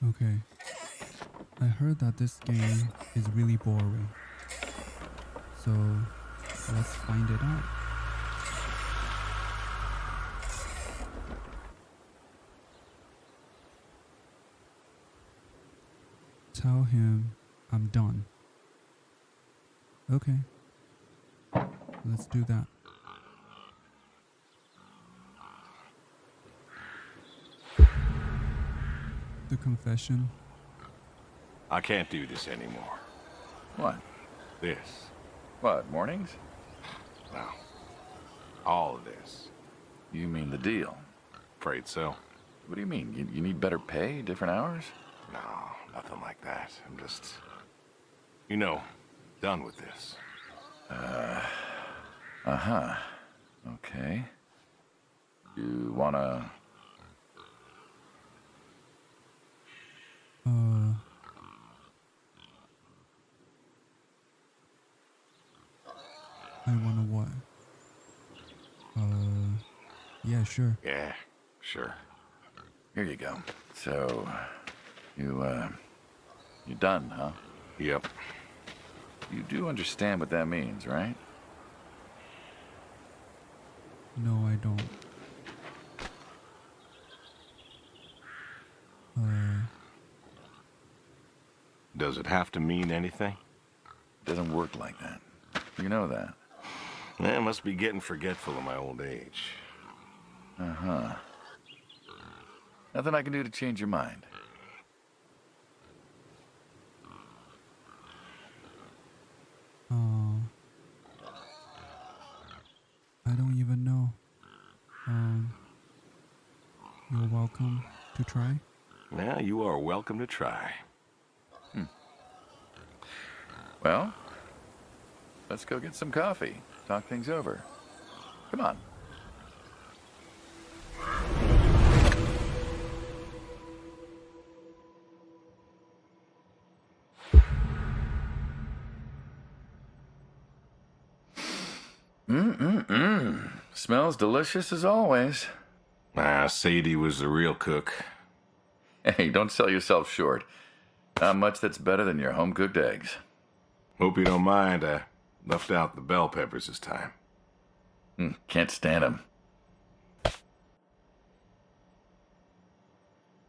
Okay. I heard that this game is really boring. So, let's find it out. Tell him I'm done. Okay. Let's do that. The confession. I can't do this anymore. What? This. What, mornings? No. All of this. You mean the deal? Afraid so. What do you mean? You need better pay, different hours? No, nothing like that. I'm just, done with this. Uh-huh. Okay. You wanna... I wanna what? Yeah, sure. Yeah, sure. Here you go. So, you done, huh? Yep. You do understand what that means, right? No, I don't. Does it have to mean anything? It doesn't work like that. You know that. I must be getting forgetful in my old age. Uh-huh. Nothing I can do to change your mind. I don't even know. You're welcome to try. Yeah, you are welcome to try. Well, let's go get some coffee. Talk things over. Come on. Smells delicious as always. Sadie was the real cook. Hey, don't sell yourself short. Not much that's better than your home-cooked eggs. Hope you don't mind, I left out the bell peppers this time. Can't stand them.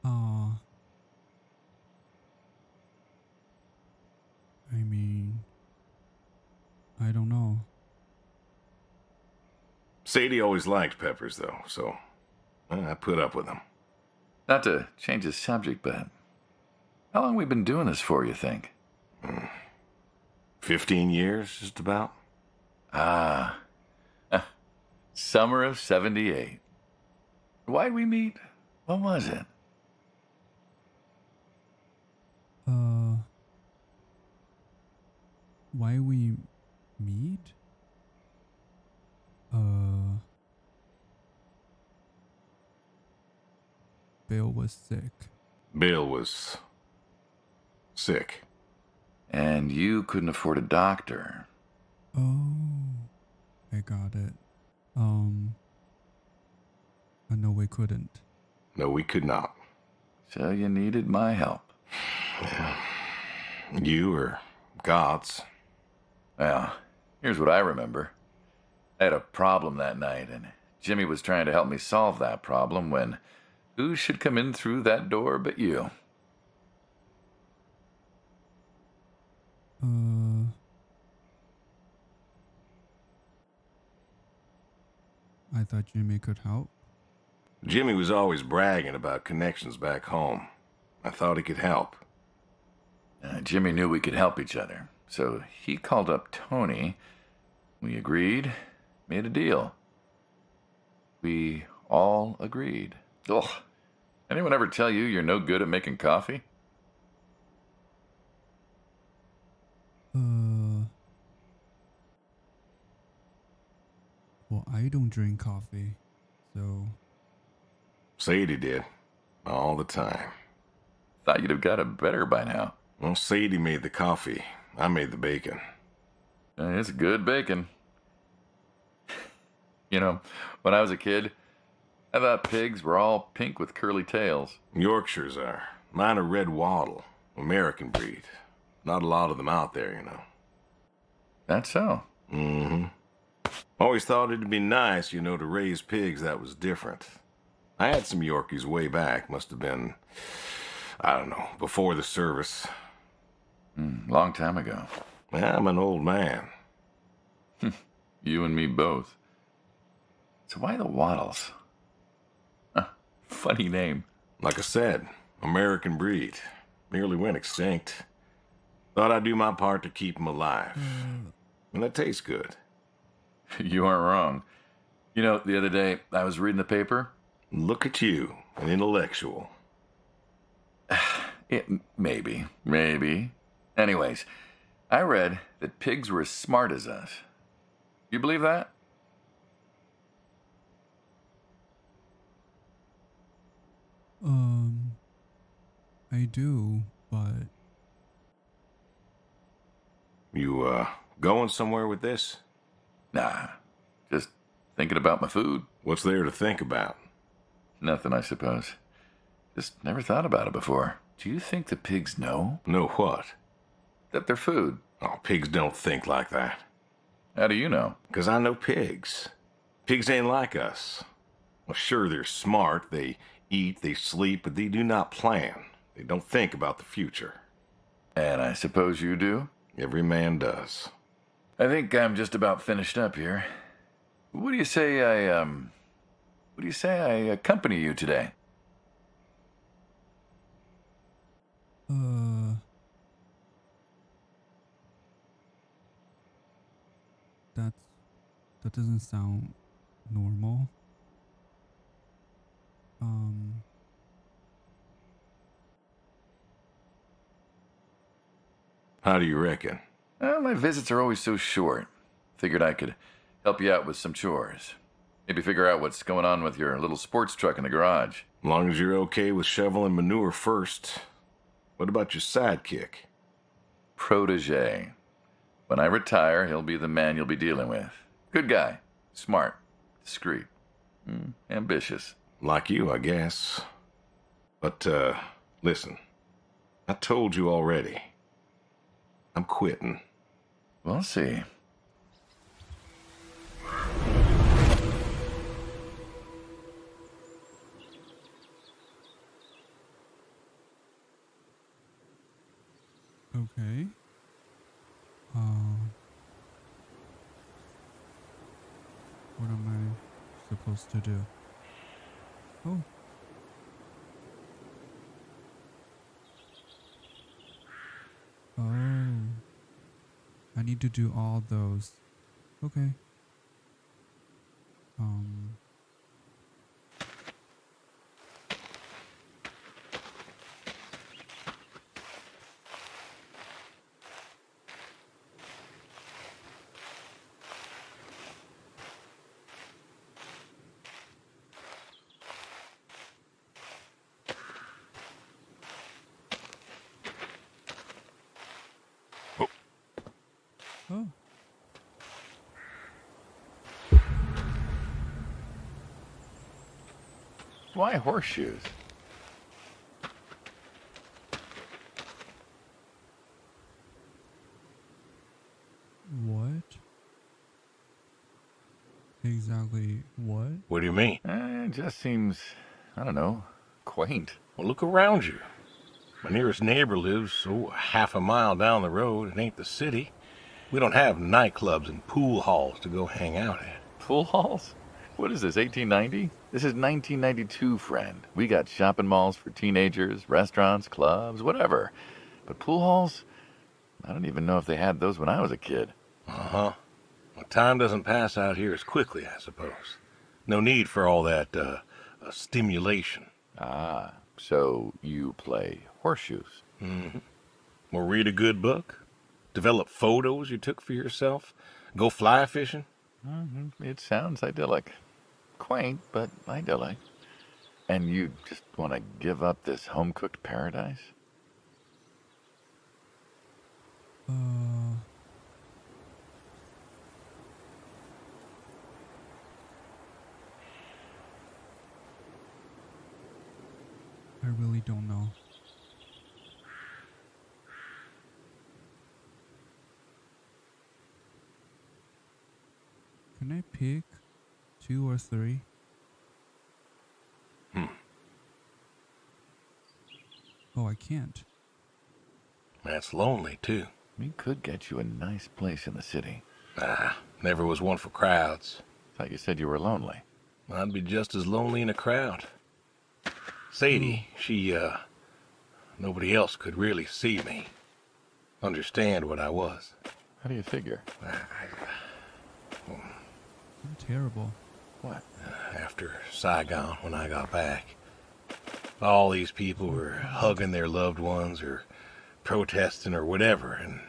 I mean, I don't know. Sadie always liked peppers, though, so I put up with them. Not to change the subject, but how long we been doing this for, you think? 15 years, just about. Summer of 78. Why'd we meet? What was it? Why we meet? Bill was sick. Bill was sick. And you couldn't afford a doctor. Oh, I got it. No, we couldn't. No, we could not. So you needed my help. You or God's. Well, here's what I remember. I had a problem that night, and Jimmy was trying to help me solve that problem when who should come in through that door but you? I thought Jimmy could help. Jimmy was always bragging about connections back home. I thought he could help. Jimmy knew we could help each other, so he called up Tony. We agreed, made a deal. We all agreed. Ugh. Anyone ever tell you you're no good at making coffee? Well, I don't drink coffee, so... Sadie did. All the time. Thought you'd have got it better by now. Well, Sadie made the coffee. I made the bacon. It's good bacon. You know, when I was a kid, I thought pigs were all pink with curly tails. Yorkshires are. Mine are red wattle, American breed. Not a lot of them out there, you know. That's so. Mm-hmm. Always thought it'd be nice, you know, to raise pigs that was different. I had some Yorkies way back. Must have been, I don't know, before the service. Long time ago. I'm an old man. You and me both. So why the Waddles? Funny name. Like I said, American breed. Nearly went extinct. Thought I'd do my part to keep them alive. And that tastes good. You aren't wrong. You know, the other day I was reading the paper. Look at you, an intellectual. Maybe. Anyways, I read that pigs were as smart as us. You believe that? I do, but You, going somewhere with this? Nah, just thinking about my food. What's there to think about? Nothing, I suppose. Just never thought about it before. Do you think the pigs know Know what? that they're food? Oh, pigs don't think like that. How do you know? 'Cause I know pigs. Pigs ain't like us. Well, sure, they're smart. They eat, they sleep, but they do not plan. They don't think about the future. And I suppose you do? Every man does. I think I'm just about finished up here. What do you say I accompany you today? That doesn't sound normal. How do you reckon? Well, my visits are always so short. Figured I could help you out with some chores. Maybe figure out what's going on with your little sports truck in the garage. As long as you're okay with shoveling manure first. What about your sidekick? Protege. When I retire, he'll be the man you'll be dealing with. Good guy. Smart. Discreet. Ambitious. Like you, I guess. But, listen. I told you already. I'm quitting. We'll see. Okay. What am I supposed to do? Oh. Oh. I need to do all those. Okay. Oh. Why horseshoes? What? Exactly what? What do you mean? It just seems, I don't know, quaint. Well, look around you. My nearest neighbor lives, half a mile down the road. It ain't the city. We don't have nightclubs and pool halls to go hang out at. Pool halls? What is this, 1890? This is 1992, friend. We got shopping malls for teenagers, restaurants, clubs, whatever. But pool halls? I don't even know if they had those when I was a kid. Uh-huh. Well, time doesn't pass out here as quickly, I suppose. No need for all that, stimulation. Ah, so you play horseshoes. Mm-hmm. Or read a good book? Develop photos you took for yourself? Go fly fishing? It sounds idyllic. Quaint, but idyllic. And you just want to give up this home-cooked paradise? I really don't know. Can I pick 2 or 3? Oh, I can't. That's lonely, too. We could get you a nice place in the city. Never was one for crowds. Thought you said you were lonely. I'd be just as lonely in a crowd. Sadie, she, nobody else could really see me, understand what I was. How do you figure? I'm terrible. What? After Saigon, when I got back, all these people were hugging their loved ones or protesting or whatever, and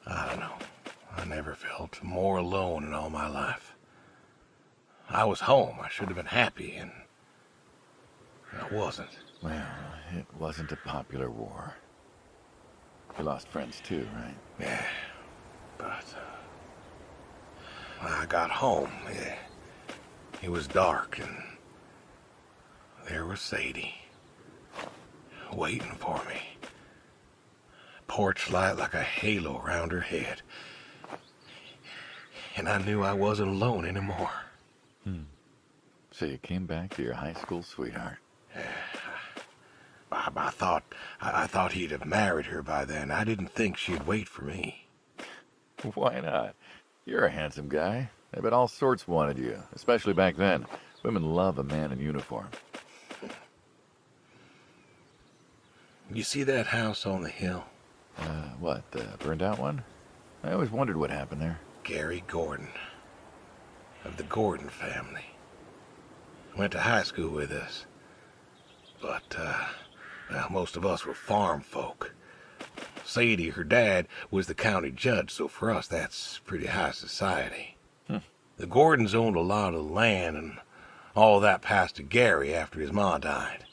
I don't know. I never felt more alone in all my life. I was home. I should have been happy, and I wasn't. Well, it wasn't a popular war. You lost friends too, right? Yeah, but when I got home, it was dark, and there was Sadie waiting for me. Porch light like a halo around her head. And I knew I wasn't alone anymore. So you came back to your high school sweetheart. I thought he'd have married her by then. I didn't think she'd wait for me. Why not? You're a handsome guy. I bet all sorts wanted you, especially back then. Women love a man in uniform. You see that house on the hill? What, the burned out one? I always wondered what happened there. Gary Gordon, of the Gordon family. Went to high school with us. But, well, most of us were farm folk. Sadie, her dad, was the county judge, so for us that's pretty high society. The Gordons owned a lot of land, and all that passed to Gary after his ma died.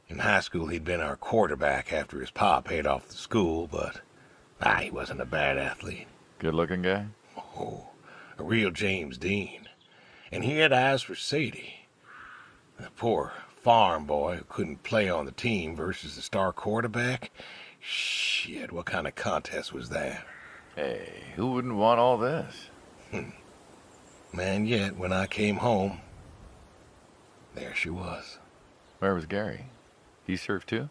In high school, he'd been our quarterback after his pa paid off the school, but he wasn't a bad athlete. Good-looking guy? Oh, a real James Dean. And he had eyes for Sadie. The poor farm boy who couldn't play on the team versus the star quarterback. Shit, what kind of contest was that? Hey, who wouldn't want all this? And yet, when I came home, there she was. Where was Gary? He surfed too?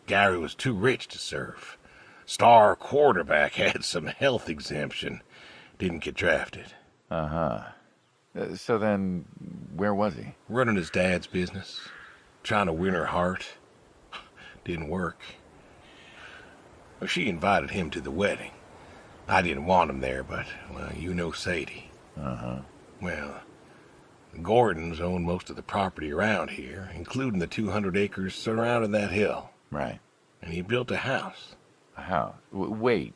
Gary was too rich to surf. Star quarterback had some health exemption. Didn't get drafted. So then, where was he? Running his dad's business. Trying to win her heart. Didn't work. Well, she invited him to the wedding. I didn't want him there, but, well, you know Sadie. Well, the Gordons own most of the property around here, including the 200 acres surrounding that hill. Right. And he built a house. A house? Wait,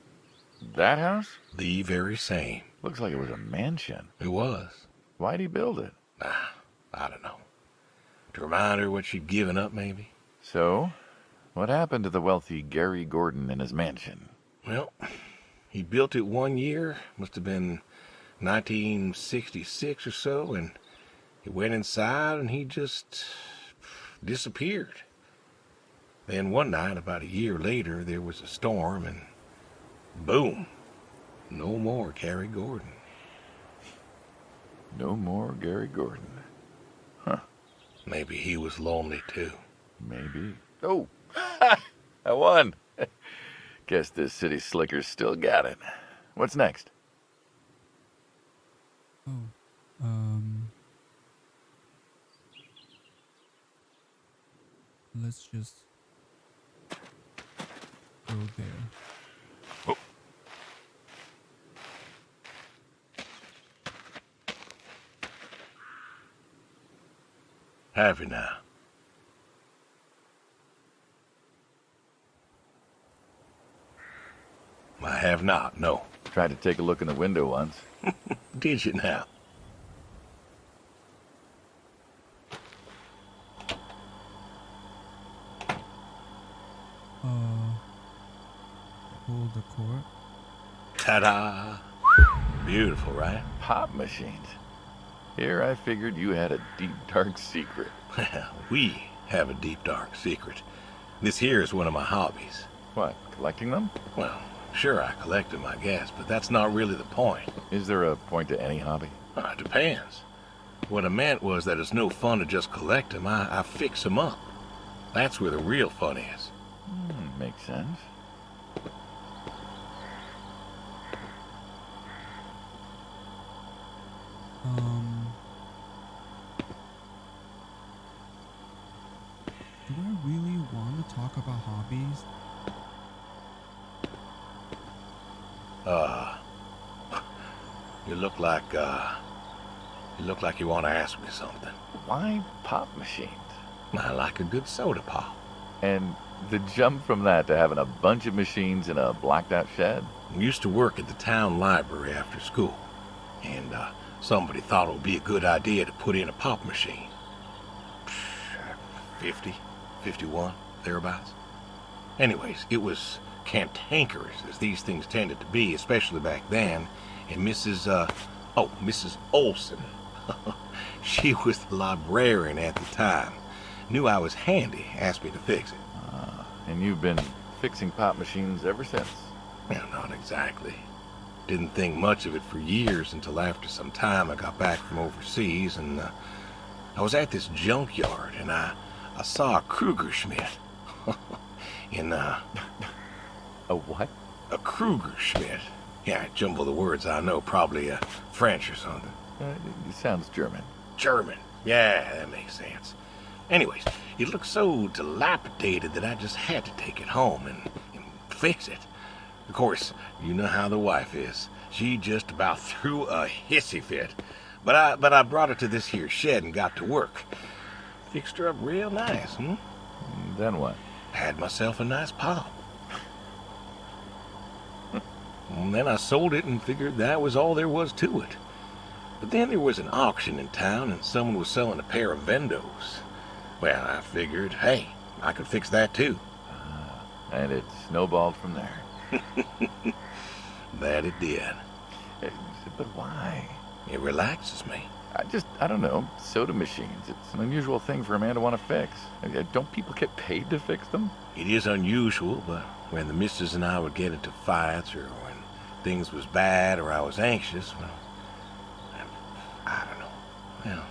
that house? The very same. Looks like it was a mansion. It was. Why'd he build it? I don't know. To remind her what she'd given up, maybe? So, what happened to the wealthy Gary Gordon in his mansion? Well, he built it one year, must have been 1966 or so, and he went inside and he just disappeared. Then one night, about a year later, there was a storm and boom, no more Gary Gordon. No more Gary Gordon. Huh. Maybe he was lonely too. Maybe. Oh, I won. Guess this city slicker's still got it. What's next? Let's just go there. Oh. Have you now? I have not, no. Tried to take a look in the window once. Did you now? Hold the court. Ta-da! Beautiful, right? Pop machines. Here I figured you had a deep, dark secret. Well, we have a deep, dark secret. This here is one of my hobbies. What, collecting them? Well, Sure, I collect them, I guess, but that's not really the point. Is there a point to any hobby? It depends. What I meant was that it's no fun to just collect them. I fix them up. That's where the real fun is. Makes sense. Do I really want to talk about hobbies? You look like you want to ask me something. Why pop machines? I like a good soda pop. And the jump from that to having a bunch of machines in a blacked out shed? I used to work at the town library after school, and somebody thought it would be a good idea to put in a pop machine. 50, 51, thereabouts. Anyways, it was cantankerous, as these things tended to be, especially back then, and Mrs. Olson, she was the librarian at the time, knew I was handy, asked me to fix it. And you've been fixing pop machines ever since? Well, not exactly. Didn't think much of it for years until after some time I got back from overseas, and I was at this junkyard, and I saw a Kruger Schmidt. A what? A Kruger Schmidt. Yeah, I jumble the words, I know, probably French or something. It sounds German. German. Yeah, that makes sense. Anyways, it looked so dilapidated that I just had to take it home and fix it. Of course, you know how the wife is. She just about threw a hissy fit. But I brought her to this here shed and got to work. Fixed her up real nice, Then what? Had myself a nice pop. And then I sold it and figured that was all there was to it. But then there was an auction in town and someone was selling a pair of Vendos. Well, I figured, hey, I could fix that too. And it snowballed from there. That it did. But why? It relaxes me. I don't know, soda machines. It's an unusual thing for a man to want to fix. Don't people get paid to fix them? It is unusual, but when the missus and I would get into fights or when things was bad or I was anxious, well, I don't know. Well,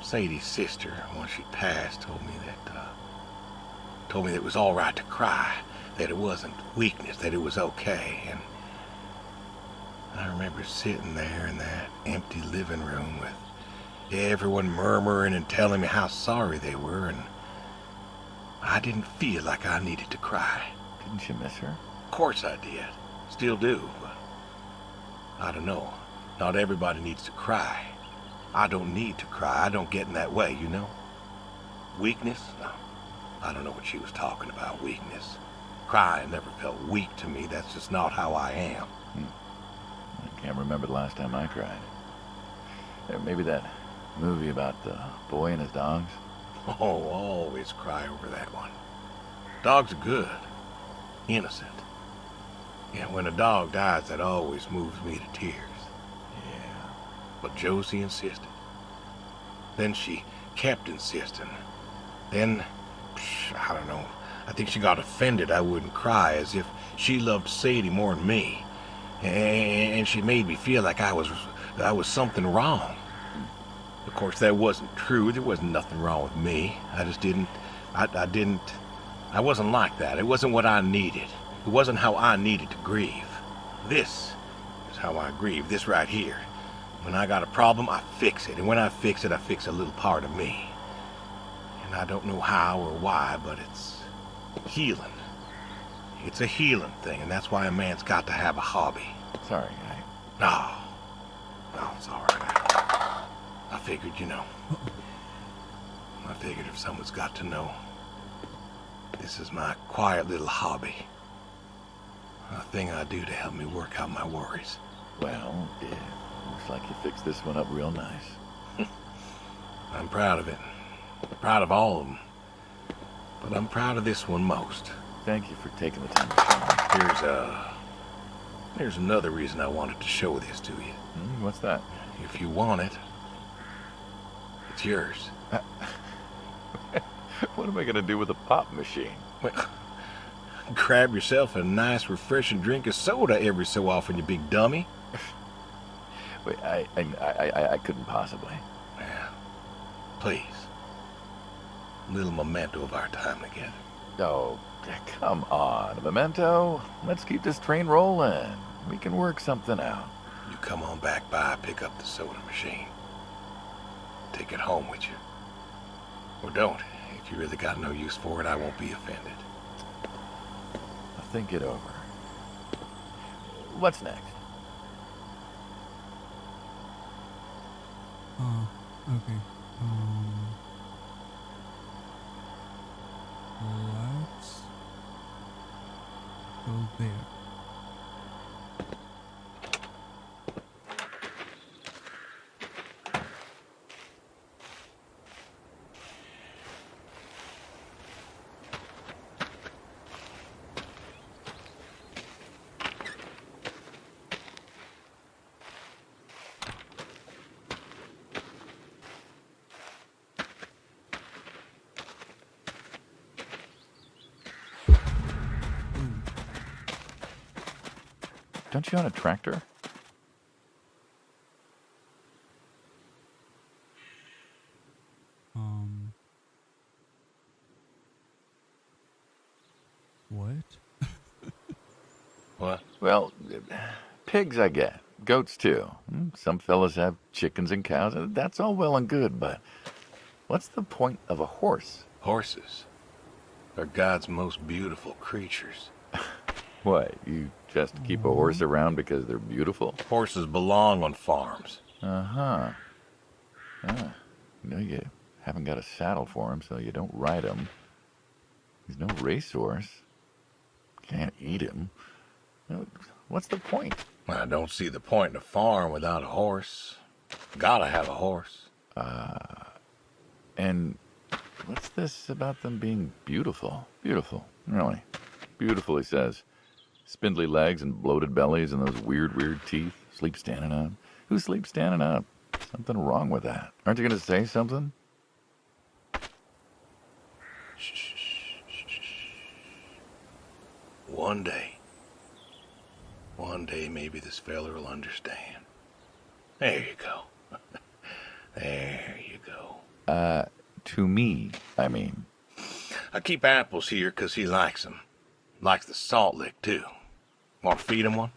Sadie's sister, once she passed, told me that it was all right to cry, that it wasn't weakness, that it was okay. And I remember sitting there in that empty living room with everyone murmuring and telling me how sorry they were, and I didn't feel like I needed to cry. Didn't you miss her? Of course I did. Still do, but I don't know. Not everybody needs to cry. I don't need to cry. I don't get in that way, you know? Weakness? No. I don't know what she was talking about, weakness. Crying never felt weak to me. That's just not how I am. I can't remember the last time I cried. Maybe that movie about the boy and his dogs. Oh, always cry over that one. Dogs are good. Innocent. Yeah, when a dog dies, that always moves me to tears. Yeah. But Josie insisted. Then she kept insisting. Then, I don't know, I think she got offended I wouldn't cry, as if she loved Sadie more than me. And she made me feel like I was something wrong. Of course, that wasn't true. There wasn't nothing wrong with me. I just didn't, I wasn't like that. It wasn't what I needed. It wasn't how I needed to grieve. This is how I grieve, this right here. When I got a problem, I fix it. And when I fix it, I fix a little part of me. And I don't know how or why, but it's healing. It's a healing thing, and that's why a man's got to have a hobby. Sorry, No, it's all right. I figured, I figured if someone's got to know, this is my quiet little hobby. A thing I do to help me work out my worries. Well, yeah, looks like you fixed this one up real nice. I'm proud of it. Proud of all of them. But I'm proud of this one most. Thank you for taking the time to show me. There's another reason I wanted to show this to you. What's that? If you want it, it's yours. What am I going to do with a pop machine? Well, Grab yourself a nice, refreshing drink of soda every so often, you big dummy. Wait, I couldn't possibly. Yeah. Please. A little memento of our time together. Oh, come on, a memento. Let's keep this train rolling. We can work something out. You come on back by, pick up the soda machine. Take it home with you. Or don't. If you really got no use for it, I won't be offended. I'll think it over. What's next? Okay. Let's go there. Don't you own a tractor? What? What? Well, pigs I get. Goats too. Some fellas have chickens and cows. That's all well and good, but what's the point of a horse? Horses are God's most beautiful creatures. What, you just keep a horse around because they're beautiful? Horses belong on farms. Uh-huh. Ah, you haven't got a saddle for him, so you don't ride him. He's no racehorse. Can't eat him. What's the point? I don't see the point in a farm without a horse. Gotta have a horse. And what's this about them being beautiful? Beautiful, really. Beautiful, he says. Spindly legs and bloated bellies and those weird teeth. Sleep standing up. Who sleeps standing up? Something wrong with that. Aren't you going to say something? Shh. One day maybe this fella will understand. There you go. There you go. To me, I mean. I keep apples here 'cause he likes them. Likes the salt lick, too. Want to feed him one?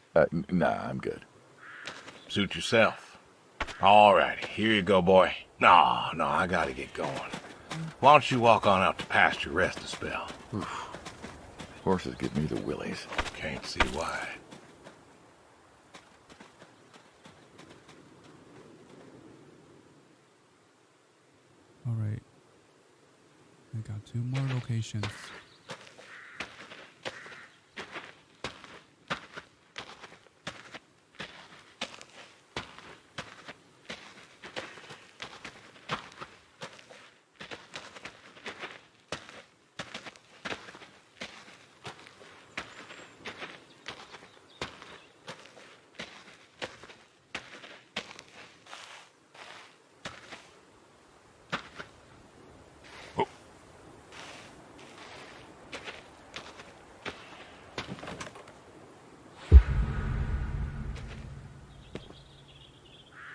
Nah, I'm good. Suit yourself. All righty, here you go, boy. No, I gotta get going. Why don't you walk on out to pasture, rest a spell? Oof. Horses give me the willies. Can't see why. All right. We got 2 more locations.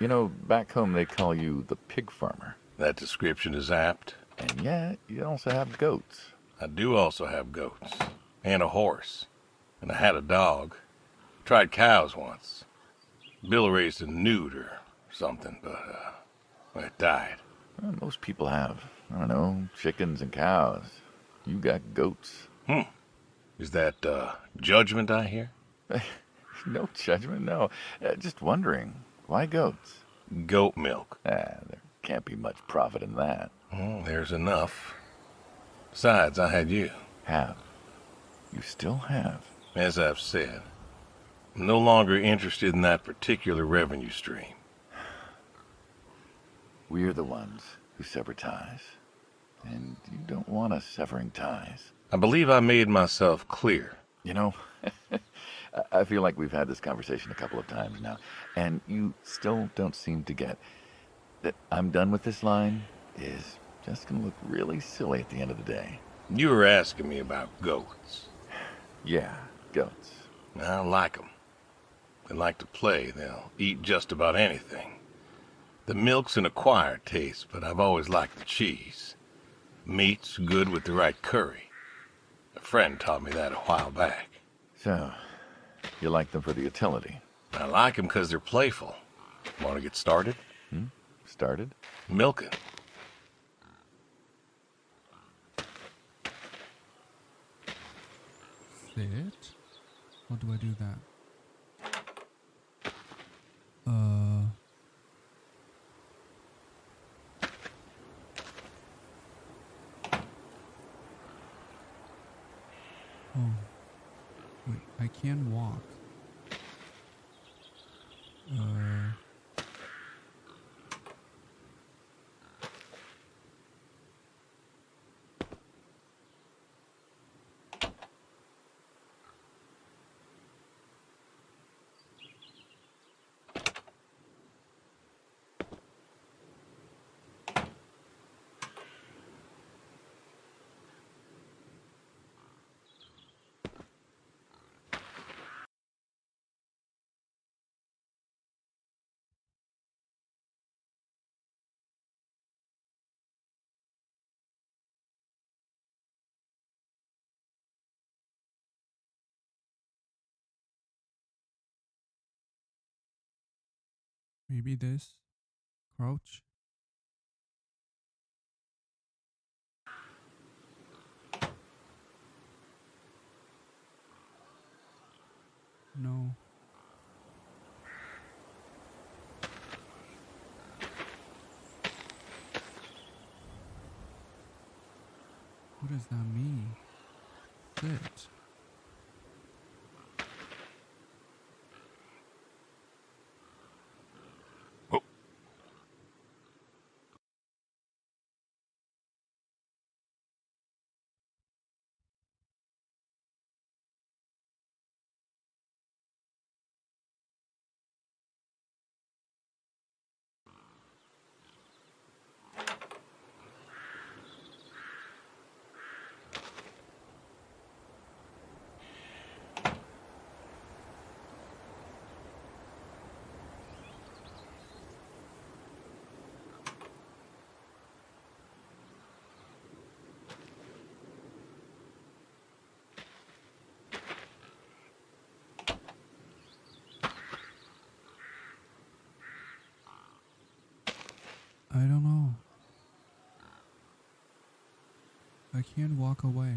You know, back home they call you the pig farmer. That description is apt. And yet, you also have goats. I do also have goats. And a horse. And I had a dog. Tried cows once. Bill raised a newt or something, but, it died. Well, most people have, I don't know, chickens and cows. You got goats. Is that, judgment I hear? No judgment, no. Just wondering, why goats? Goat milk. There can't be much profit in that. Well, there's enough. Besides, I had you. Have. You still have. As I've said, I'm no longer interested in that particular revenue stream. We're the ones who sever ties. And you don't want us severing ties. I believe I made myself clear. You know, I feel like we've had this conversation a couple of times now, and you still don't seem to get that I'm done with this line is just going to look really silly at the end of the day. You were asking me about goats. Yeah, goats. I don't like them. They like to play. They'll eat just about anything. The milk's an acquired taste, but I've always liked the cheese. Meat's good with the right curry. A friend taught me that a while back. So, you like them for the utility? I like them because they're playful. Want to get started? Started? Milking. Sit? How do I do that? Oh. Wait, I can walk. Maybe this? Crouch? No. What does that mean? Sit. Oh. I don't know. I can't walk away.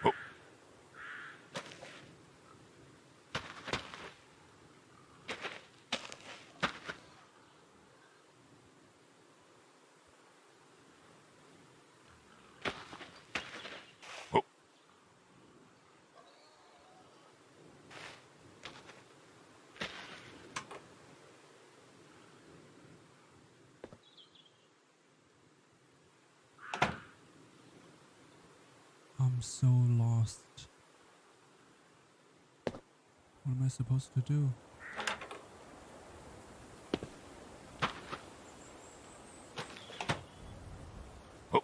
Oh. I'm so lost. What am I supposed to do? Oh.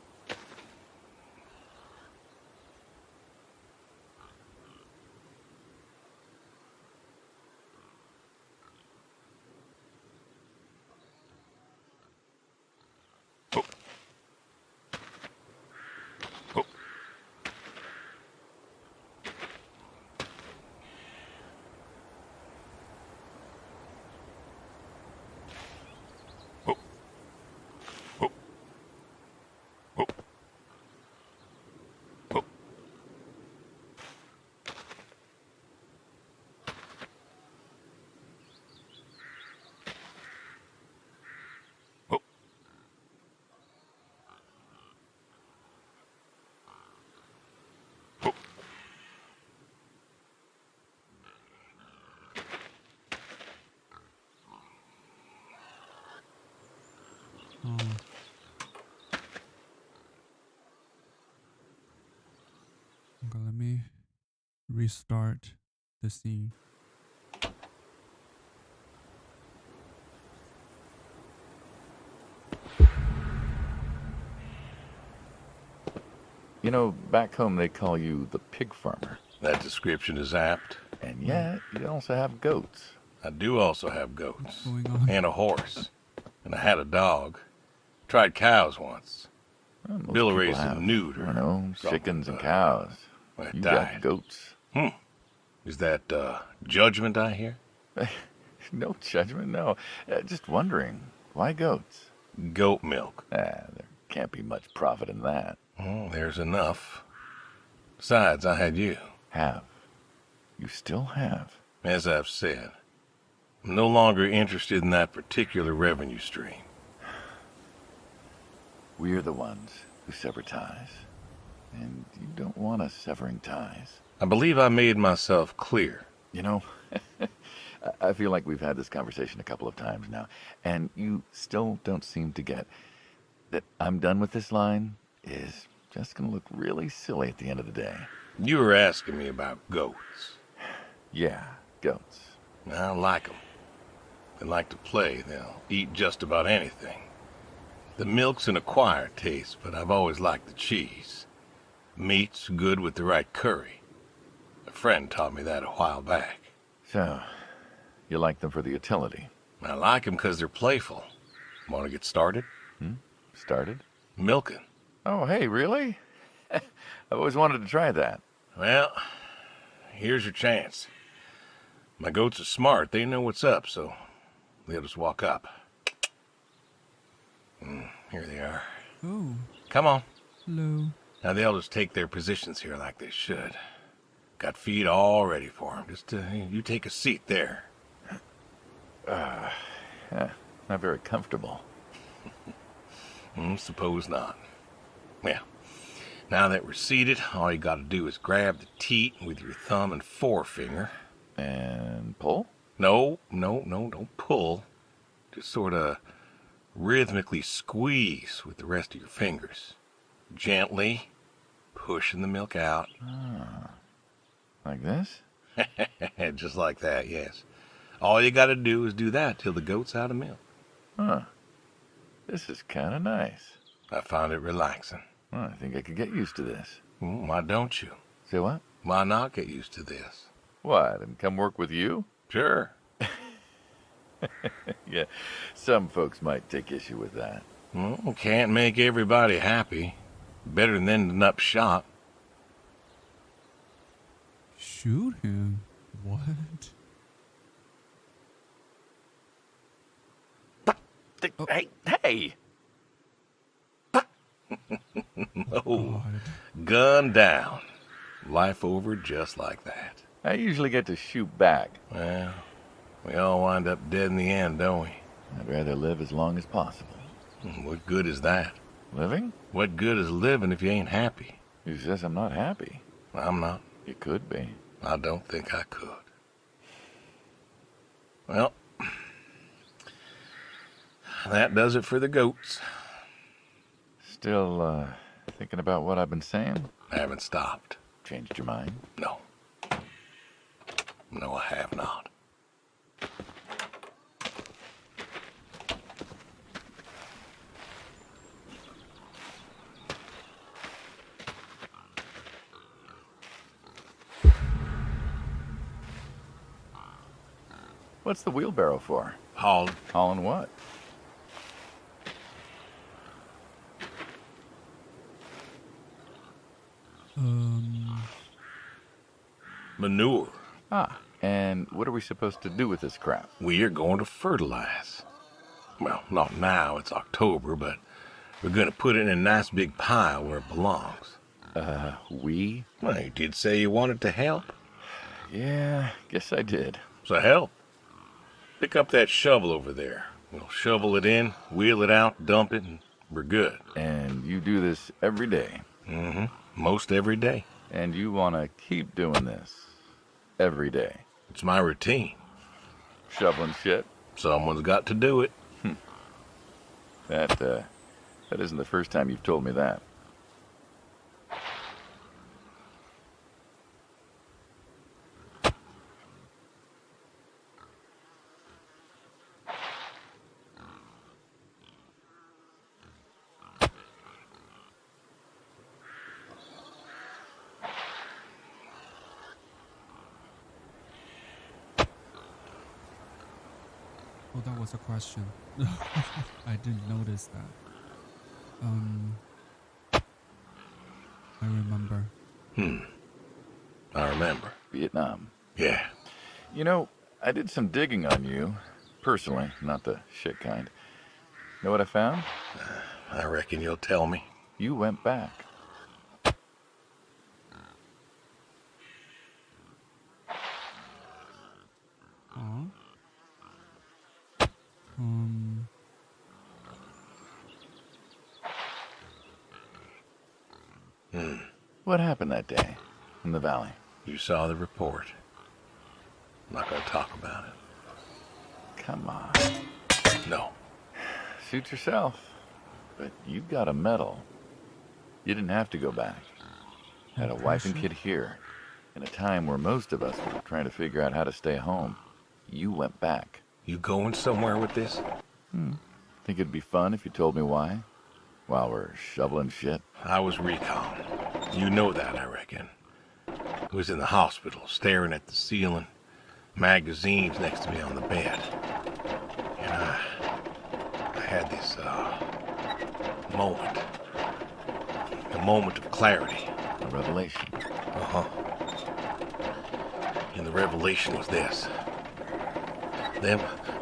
Oh. Oh. Oh. Okay, let me restart the scene. You know, back home they call you the pig farmer. That description is apt. And yet, you also have goats. I do also have What's goats. going on? And a horse. And I had a dog. Tried cows once. Well, most Bill people raised have, a neuter. I don't know, Something, chickens and cows. Well, it You died. got goats. Is that judgment I hear? No judgment, no. Just wondering, why goats? Goat milk. There can't be much profit in that. Well, there's enough. Besides, I had you. Have. You still have. As I've said, I'm no longer interested in that particular revenue stream. We're the ones who sever ties. And you don't want us severing ties. I believe I made myself clear. You know, I feel like we've had this conversation a couple of times now, and you still don't seem to get that I'm done with this line is just going to look really silly at the end of the day. You were asking me about goats. Yeah, goats. I like them. They like to play. They'll eat just about anything. The milk's an acquired taste, but I've always liked the cheese. Meat's good with the right curry. A friend taught me that a while back. So, you like them for the utility? I like them because they're playful. Want to get started? Started? Milking. Oh, hey, really? I've always wanted to try that. Well, here's your chance. My goats are smart. They know what's up, so they'll just walk up. Here they are. Oh, Come on. hello. Now they'll just take their positions here like they should. Got feed all ready for them. Just you take a seat there. Not very comfortable. Suppose not. Well, now that we're seated, all you gotta do is grab the teat with your thumb and forefinger. And pull? No, don't pull. Just sort of rhythmically squeeze with the rest of your fingers. Gently pushing the milk out. Like this? Just like that, yes. All you gotta do is do that till the goat's out of milk. Huh. This is kind of nice. I found it relaxing. Well, I think I could get used to this. Why don't you? Say what? Why not get used to this? What, and come work with you? Sure. Yeah, some folks might take issue with that. Well, can't make everybody happy. Better than ending up shot. Shoot him? What? Hey! Oh, God. gun down. Life over just like that. I usually get to shoot back. Well, we all wind up dead in the end, don't we? I'd rather live as long as possible. What good is that? Living? What good is living if you ain't happy? Who says I'm not happy? I'm not. You could be. I don't think I could. Well, that does it for the goats. Still, thinking about what I've been saying? I haven't stopped. Changed your mind? No. No, I have not. What's the wheelbarrow for? Hauled. Hauling what? Manure. Ah, and what are we supposed to do with this crap? We are going to fertilize. Well, not now, it's October, but we're going to put it in a nice big pile where it belongs. We? Well, you did say you wanted to help. Yeah, guess I did. So help. Pick up that shovel over there. We'll shovel it in, wheel it out, dump it, and we're good. And you do this every day. Most every day. And you want to keep doing this every day. It's my routine. Shoveling shit. Someone's got to do it. That isn't the first time you've told me that. Oh, that was a question. I didn't notice that. I remember. I remember. Vietnam. Yeah. You know, I did some digging on you. Personally, not the shit kind. Know what I found? I reckon you'll tell me. You went back. Huh? What happened that day in the valley? You saw the report. I'm not gonna talk about it. Come on. No. Suit yourself. But you've got a medal. You didn't have to go back. Had a wife and kid here. In a time where most of us were trying to figure out how to stay home. You went back. You going somewhere with this? Think it'd be fun if you told me why? While we're shoveling shit? I was recon. You know that, I reckon. Was in the hospital, staring at the ceiling. Magazines next to me on the bed. And I had this, moment. A moment of clarity. A revelation. Uh-huh. And the revelation was this. Them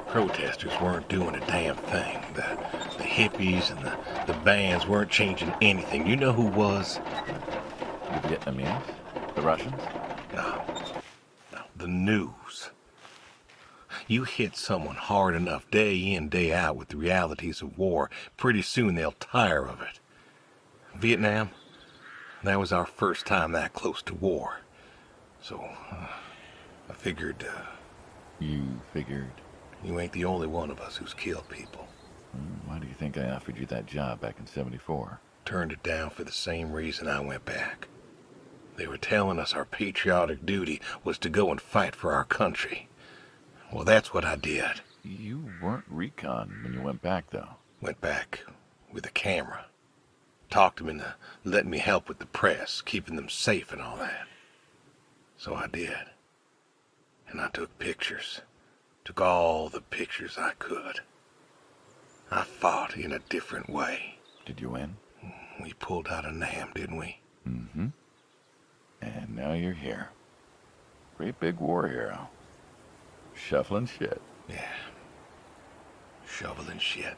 protesters weren't doing a damn thing. The hippies and the bands weren't changing anything. You know who was? The Vietnamese? The Russians? No. The news. You hit someone hard enough day in, day out with the realities of war, pretty soon they'll tire of it. Vietnam, that was our first time that close to war. So, I figured, You figured? you ain't the only one of us who's killed people. Why do you think I offered you that job back in '74? Turned it down for the same reason I went back. They were telling us our patriotic duty was to go and fight for our country. Well, that's what I did. You weren't recon when you went back, though. Went back with a camera. Talked them into letting me help with the press, keeping them safe and all that. So I did. And I took pictures. Took all the pictures I could. I fought in a different way. Did you win? We pulled out of Nam, didn't we? Mm-hmm. And now you're here. Great big war hero. Shuffling shit. Yeah. Shoveling shit.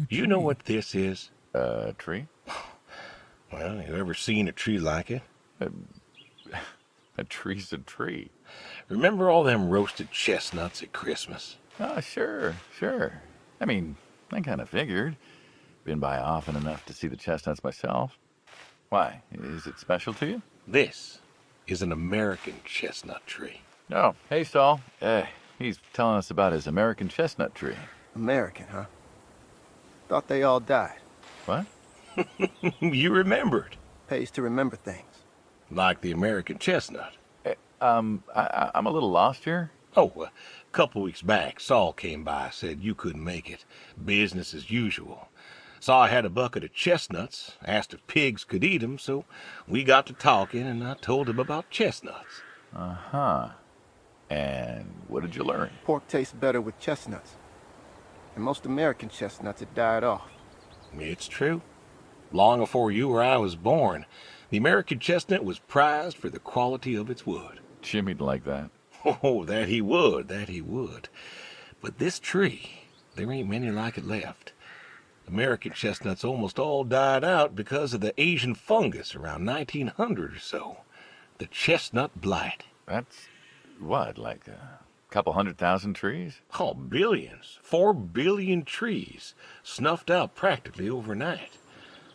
You know what this is? A tree? Well, you ever seen a tree like it? A tree's a tree. Remember all them roasted chestnuts at Christmas? Oh, sure. I mean, I kind of figured. Been by often enough to see the chestnuts myself. Why? Is it special to you? This is an American chestnut tree. Oh, hey, Saul. He's telling us about his American chestnut tree. American, huh? Thought they all died. What? You remembered. Pays to remember things. Like the American chestnut. I'm a little lost here. Oh, a couple weeks back, Saul came by, said you couldn't make it. Business as usual. Saw I had a bucket of chestnuts, asked if pigs could eat 'em, so we got to talking, and I told him about chestnuts. Uh-huh. And what did you learn? Pork tastes better with chestnuts. And most American chestnuts had died off. It's true. Long before you or I was born, the American chestnut was prized for the quality of its wood. Jimmy'd like that. Oh, that he would. But this tree, there ain't many like it left. American chestnuts almost all died out because of the Asian fungus around 1900 or so. The chestnut blight. That's, what, like a couple 100,000 trees? Oh, billions. 4 billion trees. Snuffed out practically overnight.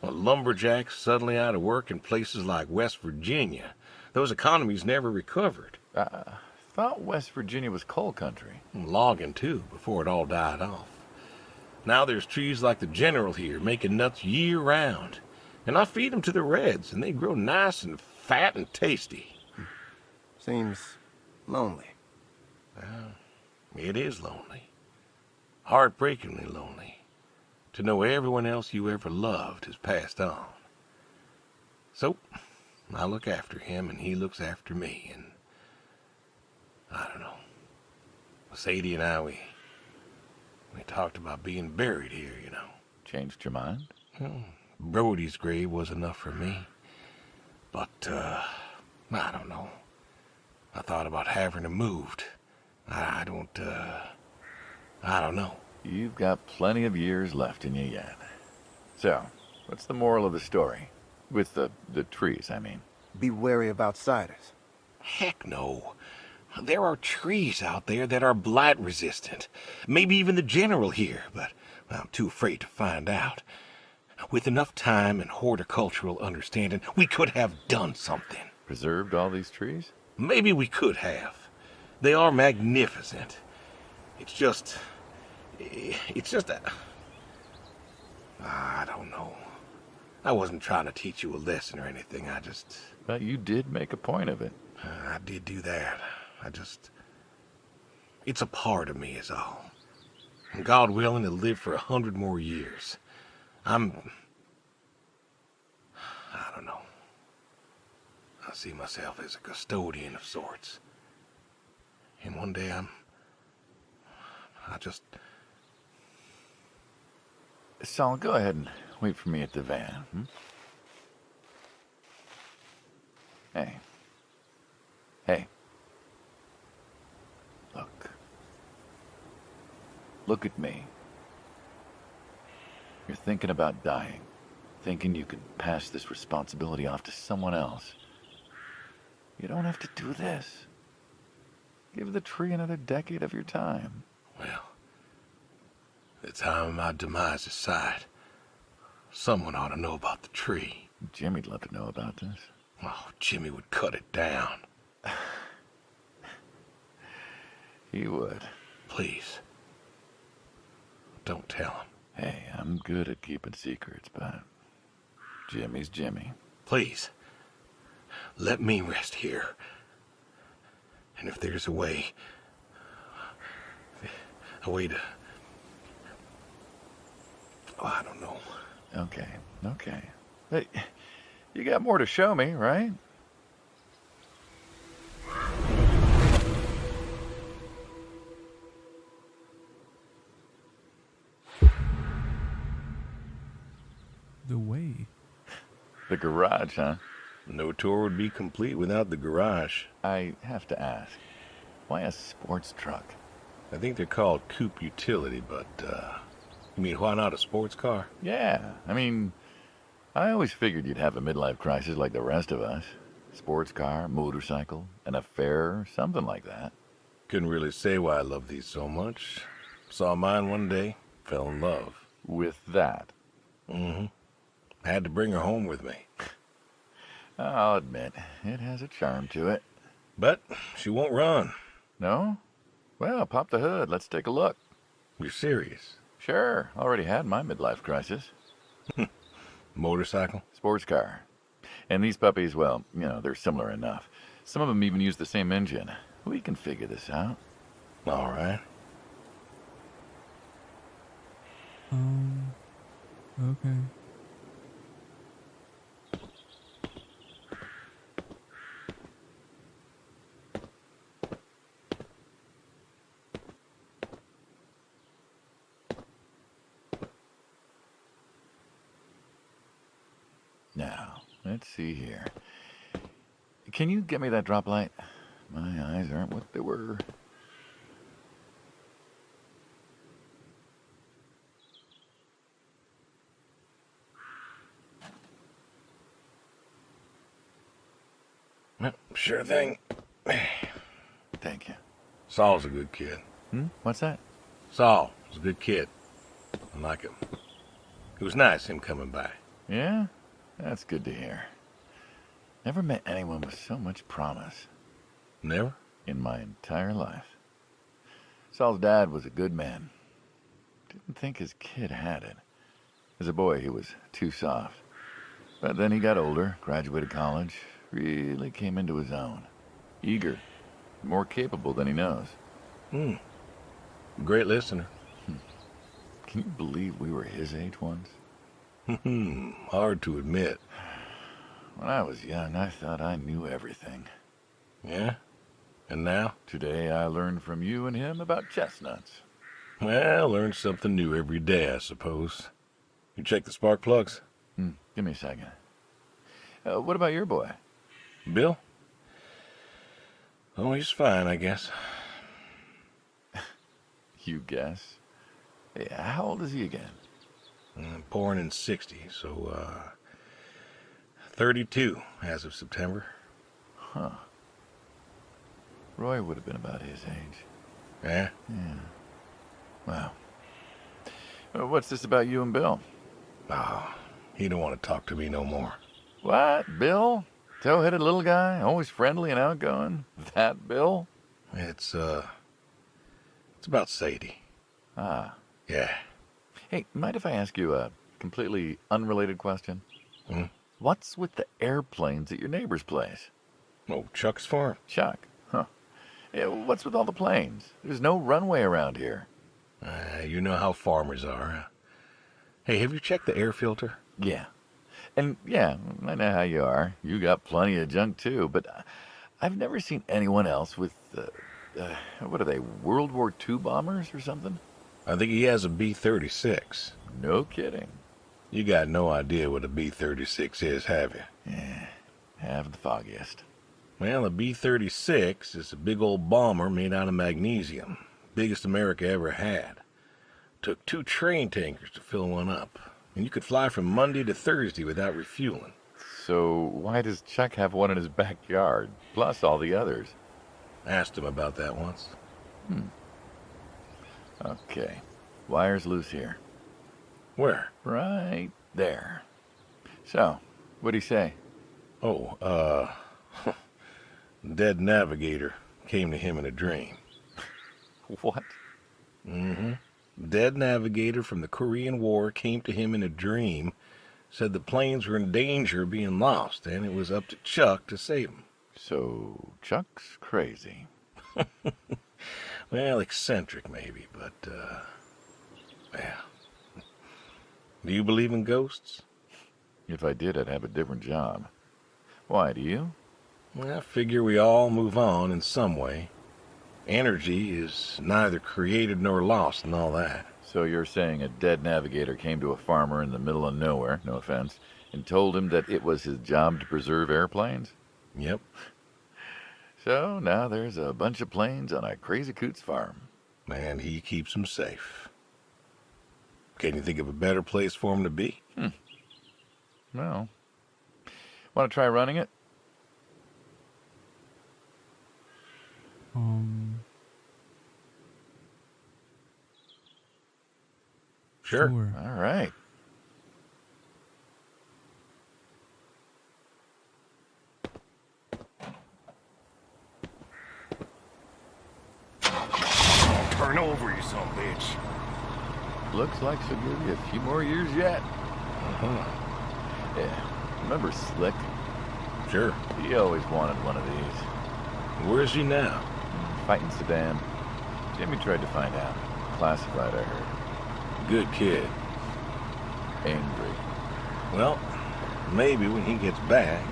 Well, lumberjacks suddenly out of work in places like West Virginia. Those economies never recovered. I thought West Virginia was coal country. Logging, too, before it all died off. Now there's trees like the General here, making nuts year-round. And I feed them to the Reds, and they grow nice and fat and tasty. Seems lonely. Well, it is lonely. Heartbreakingly lonely. To know everyone else you ever loved has passed on. So, I look after him, and he looks after me, and I don't know. Sadie and I, we talked about being buried here, you know. Changed your mind? Well, Brody's grave was enough for me. But, I don't know. I thought about having him moved. I don't know. You've got plenty of years left in you yet. So, what's the moral of the story? With the trees, I mean. Be wary of outsiders. Heck no. There are trees out there that are blight resistant. Maybe even the General here, but I'm too afraid to find out. With enough time and horticultural understanding, we could have done something. Preserved all these trees? Maybe we could have. They are magnificent. It's just I don't know. I wasn't trying to teach you a lesson or anything. But you did make a point of it. I did do that. It's a part of me is all. And God willing to live for 100 more years. I don't know. I see myself as a custodian of sorts. And one day Saul, go ahead and wait for me at the van. Hey. Look at me. You're thinking about dying. Thinking you could pass this responsibility off to someone else. You don't have to do this. Give the tree another decade of your time. Well, the time of my demise aside, someone ought to know about the tree. Jimmy'd love to know about this. Oh, Jimmy would cut it down. He would. Please. Don't tell him. Hey, I'm good at keeping secrets, but Jimmy's Jimmy. Please. Let me rest here. And if there's a way to... Oh, I don't know. Okay. Hey, you got more to show me, right? The way. The garage, huh? No tour would be complete without the garage. I have to ask, why a sports truck? I think they're called coupe utility, but, you mean why not a sports car? Yeah, I mean, I always figured you'd have a midlife crisis like the rest of us. Sports car, motorcycle, an affair, something like that. Couldn't really say why I love these so much. Saw mine one day, fell in love. With that? Mm-hmm. I had to bring her home with me. I'll admit, it has a charm to it. But she won't run. No? Well, pop the hood. Let's take a look. You're serious? Sure. Already had my midlife crisis. Motorcycle? Sports car. And these puppies, well, they're similar enough. Some of them even use the same engine. We can figure this out. All right. Okay. Now, let's see here. Can you get me that drop light? My eyes aren't what they were. Sure thing. Thank you. Saul's a good kid. What's that? Saul was a good kid. I like him. It was nice him coming by. Yeah? That's good to hear. Never met anyone with so much promise Never? in my entire life. Saul's dad was a good man. Didn't think his kid had it. As a boy, he was too soft. But then he got older, graduated college, really came into his own. Eager, more capable than he knows. Great listener. Can you believe we were his age once? Hard to admit. When I was young, I thought I knew everything. Yeah? And now? Today, I learned from you and him about chestnuts. Well, learn something new every day, I suppose. You check the spark plugs? Give me a second. What about your boy? Bill? Oh, he's fine, I guess. You guess. Hey, how old is he again? Born in 60, so, 32 as of September. Huh. Roy would have been about his age. Yeah? Wow. What's this about you and Bill? Oh, he don't want to talk to me no more. What? Bill? Tow-headed little guy, always friendly and outgoing? That Bill? It's about Sadie. Ah. Yeah. Hey, mind if I ask you a completely unrelated question? Hmm? What's with the airplanes at your neighbor's place? Oh, Chuck's farm. Chuck? Huh. Yeah, what's with all the planes? There's no runway around here. You know how farmers are. Hey, have you checked the air filter? Yeah. And yeah, I know how you are. You got plenty of junk too, but I've never seen anyone else with, what are they, World War II bombers or something? I think he has a B-36. No kidding. You got no idea what a B-36 is, have you? Yeah, have the foggiest. Well, a B-36 is a big old bomber made out of magnesium. Biggest America ever had. Took 2 train tankers to fill one up. And you could fly from Monday to Thursday without refueling. So why does Chuck have one in his backyard, plus all the others? Asked him about that once. Okay, wire's loose here. Where? Right there. So, what'd he say? Oh, dead navigator came to him in a dream. What? Dead navigator from the Korean War came to him in a dream, said the planes were in danger of being lost, and it was up to Chuck to save them. So, Chuck's crazy. Well, eccentric maybe, but, yeah. Do you believe in ghosts? If I did, I'd have a different job. Why, do you? Well, I figure we all move on in some way. Energy is neither created nor lost and all that. So you're saying a dead navigator came to a farmer in the middle of nowhere, no offense, and told him that it was his job to preserve airplanes? Yep. So now there's a bunch of planes on a crazy coot's farm. And he keeps them safe. Can you think of a better place for him to be? Well, want to try running it? Sure. All right. Turn over, you son of a bitch. Looks like she'll give you a few more years yet. Yeah. Remember Slick? Sure. He always wanted one of these. Where is he now? Fighting Saddam. Jimmy tried to find out. Classified, I heard. Good kid. Angry. Well, maybe when he gets back.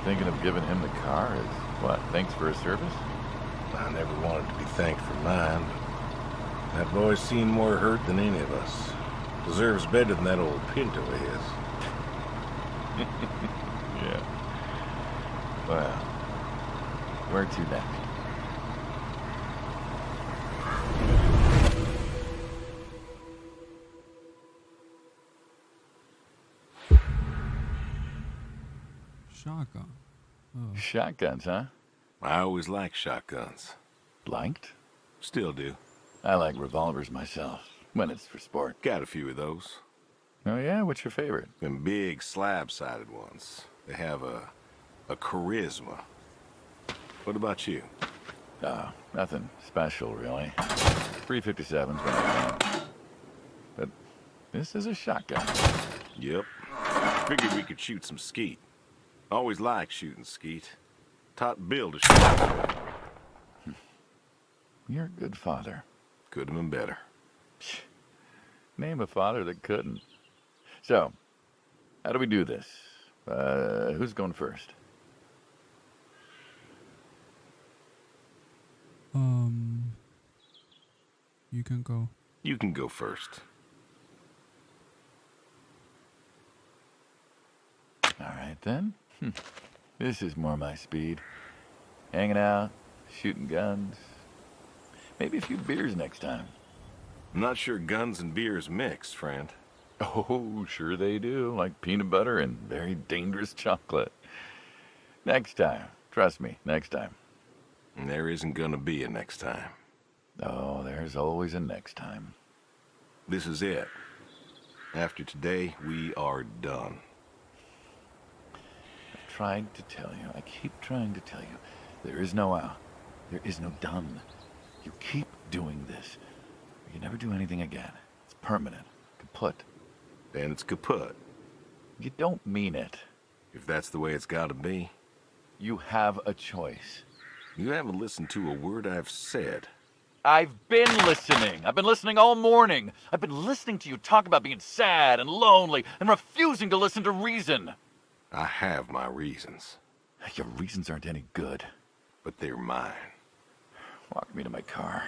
Thinking of giving him the car is, what, thanks for his service? I never wanted to be thanked for mine, but that boy's seen more hurt than any of us. Deserves better than that old Pinto of his. Yeah. Well, where to next? Shotgun. Oh. Shotguns, huh? I always liked shotguns. Liked? Still do. I like revolvers myself, when it's for sport. Got a few of those. Oh, yeah? What's your favorite? Them big slab-sided ones. They have a charisma. What about you? Nothing special, really. 357's what I want. But this is a shotgun. Yep. Figured we could shoot some skeet. Always liked shooting skeet. Taught Bill to shoot this way. You're a good father. Could have been better. Name a father that couldn't. So, how do we do this? Who's going first? You can go. You can go first. All right, then. This is more my speed. Hanging out, shooting guns. Maybe a few beers next time. I'm not sure guns and beers mix, friend. Oh, sure they do. Like peanut butter and very dangerous chocolate. Next time. Trust me, next time. And there isn't gonna be a next time. Oh, there's always a next time. This is it. After today, we are done. I've tried to tell you. I keep trying to tell you. There is no out. There is no done. You keep doing this. You never do anything again. It's permanent. Kaput. Then it's kaput. You don't mean it. If that's the way it's gotta be. You have a choice. You haven't listened to a word I've said. I've been listening. I've been listening all morning. I've been listening to you talk about being sad and lonely and refusing to listen to reason. I have my reasons, Your reasons aren't any good. but they're mine. Walk me to my car.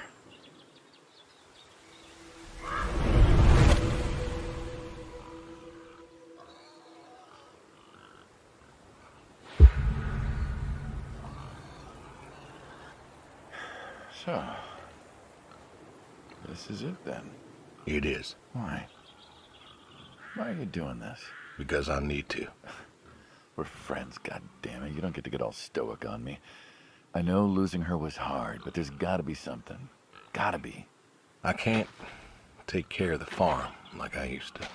So, this is it then. It is. Why? Why are you doing this? Because I need to. We're friends, goddammit. You don't get to get all stoic on me. I know losing her was hard, but there's gotta be something. Gotta be. I can't take care of the farm like I used to.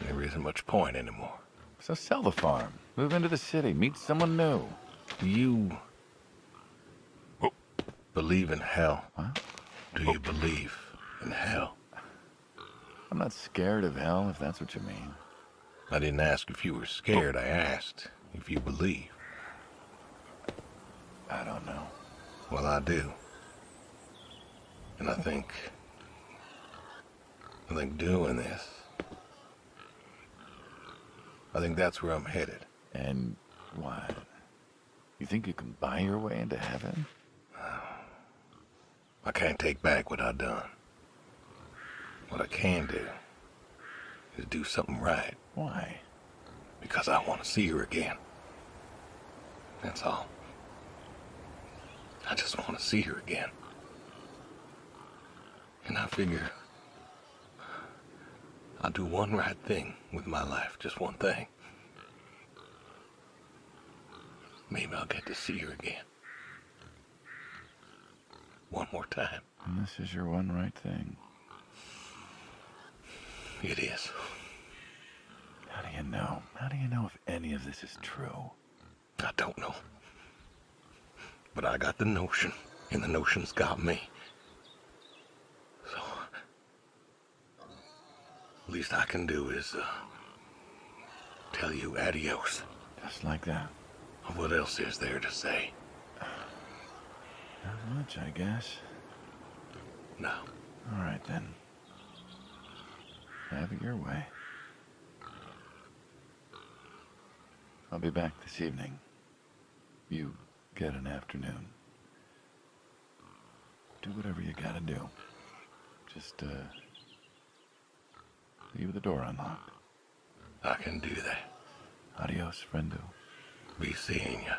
There isn't much point anymore. So sell the farm. Move into the city. Meet someone new. Do you believe in hell? What? Do you believe in hell? I'm not scared of hell, if that's what you mean. I didn't ask if you were scared. I asked if you believe. I don't know. Well, I do. And I think doing this, I think that's where I'm headed. And what? You think you can buy your way into heaven? I can't take back what I done. What I can do is do something right. Why? Because I want to see her again. That's all. I just want to see her again. And I figure I'll do one right thing with my life, just one thing. Maybe I'll get to see her again. One more time. And this is your one right thing. It is. How do you know? How do you know if any of this is true? I don't know. But I got the notion, and the notion's got me. So, least I can do is tell you adios. Just like that. What else is there to say? Not much, I guess. No. All right, then. Have it your way. I'll be back this evening. You get an afternoon. Do whatever you gotta do. Just, leave the door unlocked. I can do that. Adios, friendo. Be seeing ya.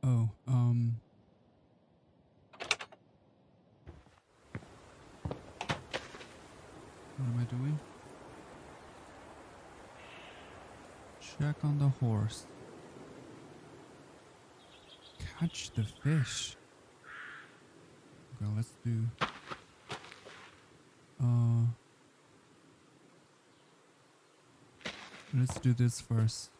Oh, Check on the horse. Catch the fish. Okay, let's do. Let's do this first.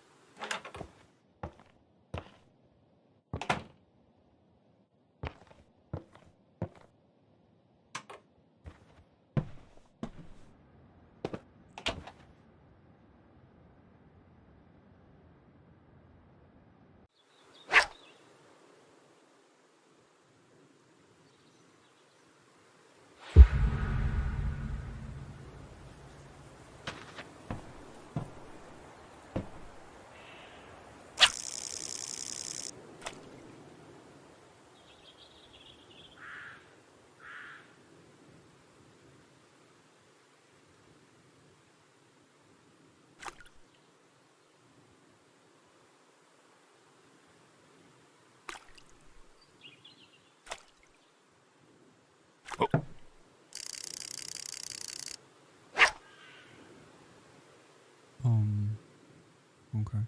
Okay.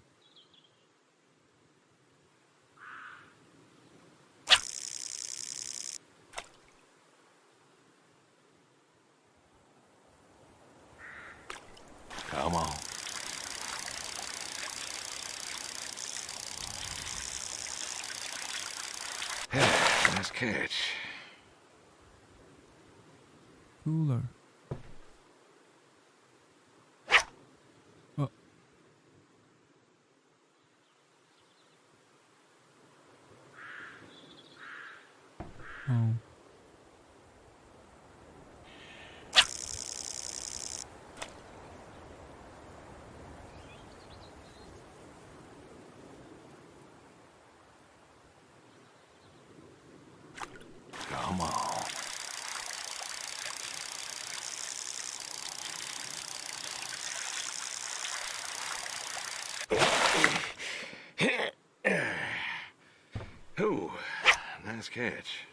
Come on. Nice catch. Cooler. Oh. Oh. Come on. Ooh, nice catch.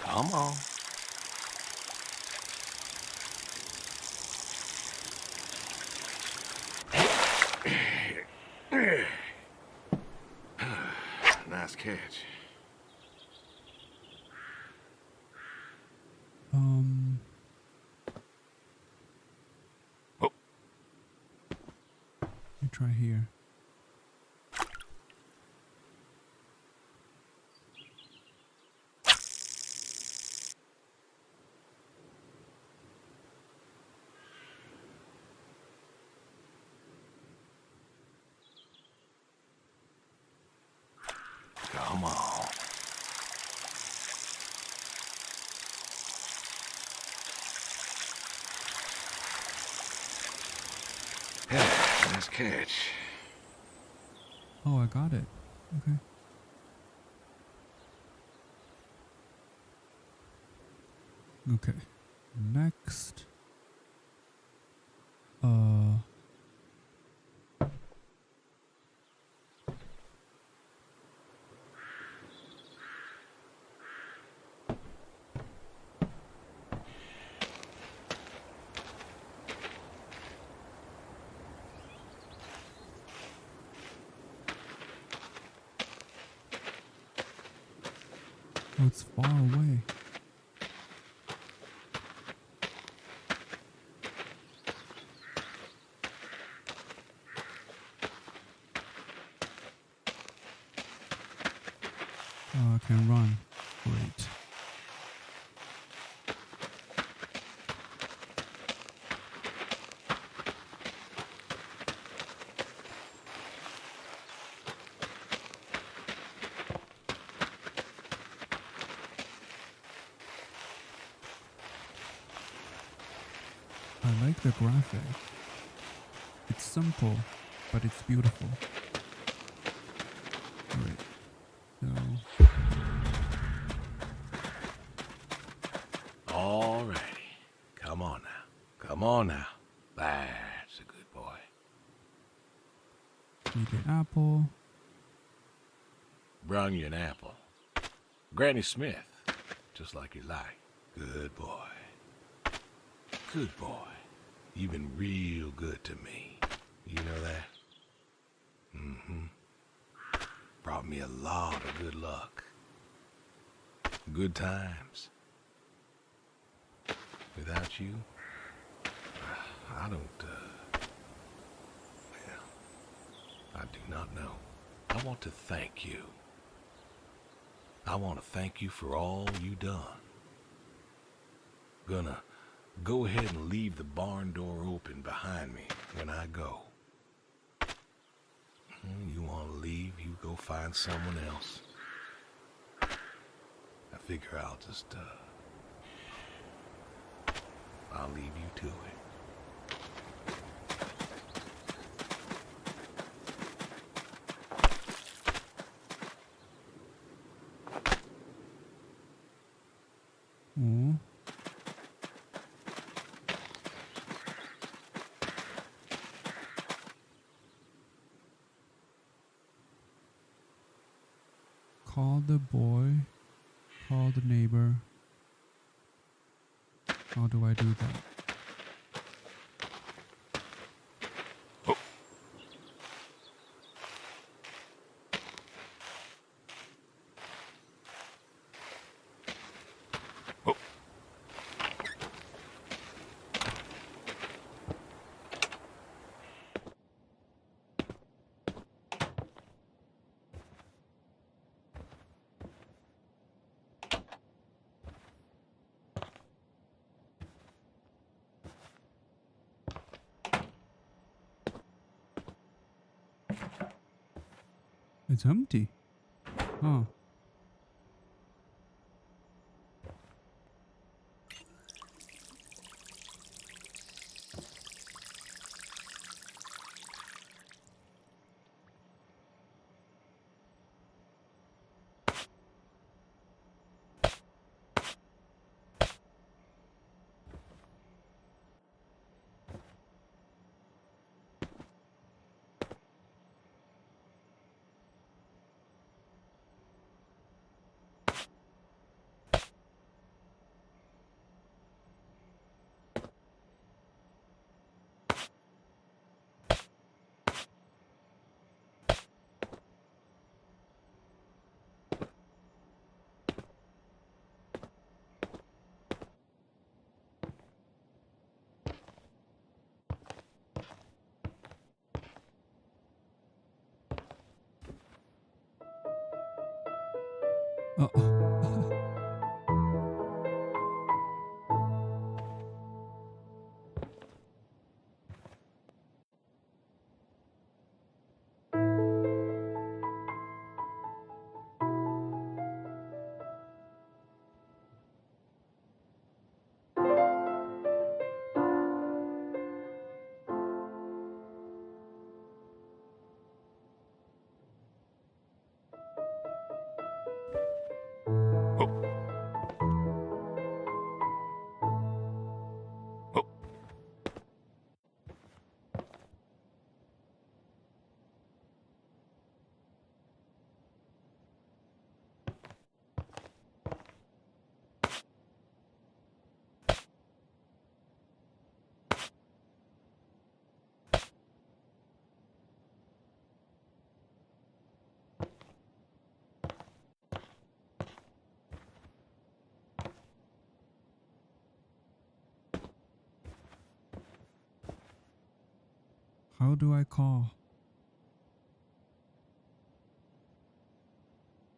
Come on. Nice catch. Oh. You try here. Come on. Nice catch. Oh, I got it. Okay. Okay. Next. Oh, it's far away. Oh, I can run. Great. I like the graphic. It's simple, but it's beautiful. Alright. So Alrighty. Come on now. Come on now. That's a good boy. Eat an apple. Brung you an apple. Granny Smith, just like you like. Good boy. Good boy. You've been real good to me. You know that? Mm-hmm. Brought me a lot of good luck. Good times. Without you, I don't, well, I do not know. I want to thank you. I want to thank you for all you done. Gonna go ahead and leave the barn door open behind me when I go. You want to leave, you go find someone else. I figure I'll just, I'll leave you to it. Oh. Call the boy. Call the neighbor. How do I do that? It's empty. Huh. Uh-oh. How do I call?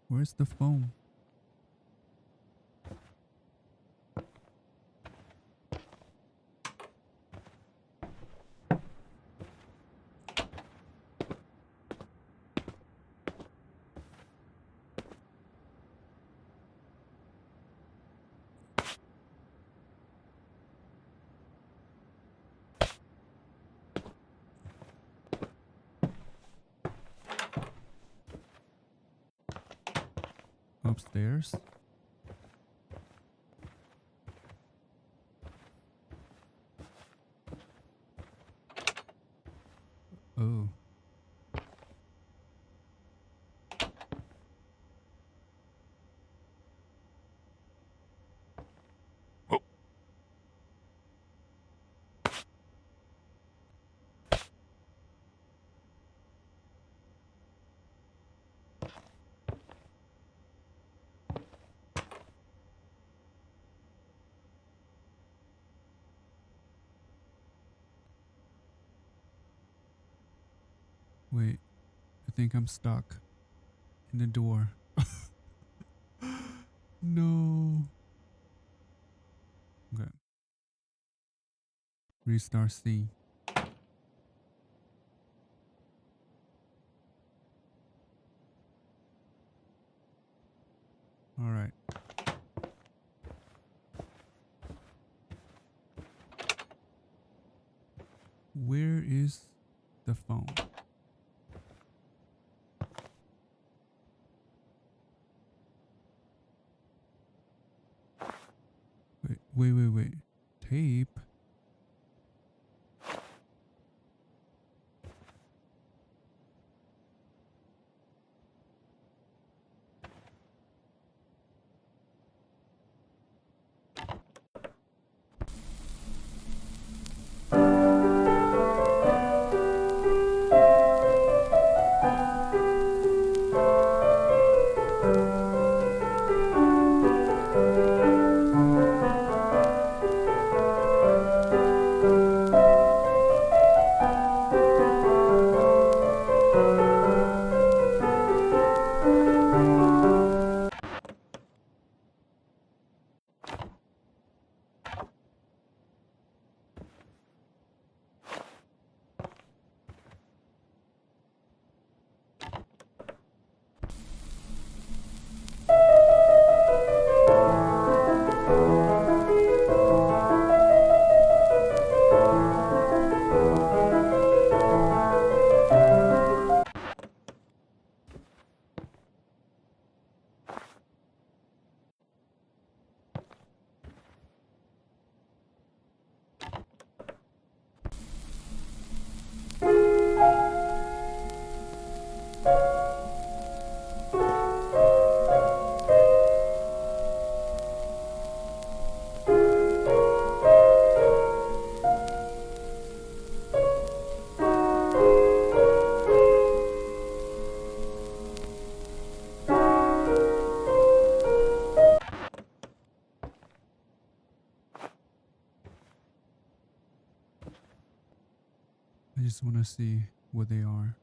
Where's the phone? Upstairs? Oh. Wait, I think I'm stuck in the door. No. Okay. Restart C. All right. Where is the phone? Wait. Tape? I just want to see what they are.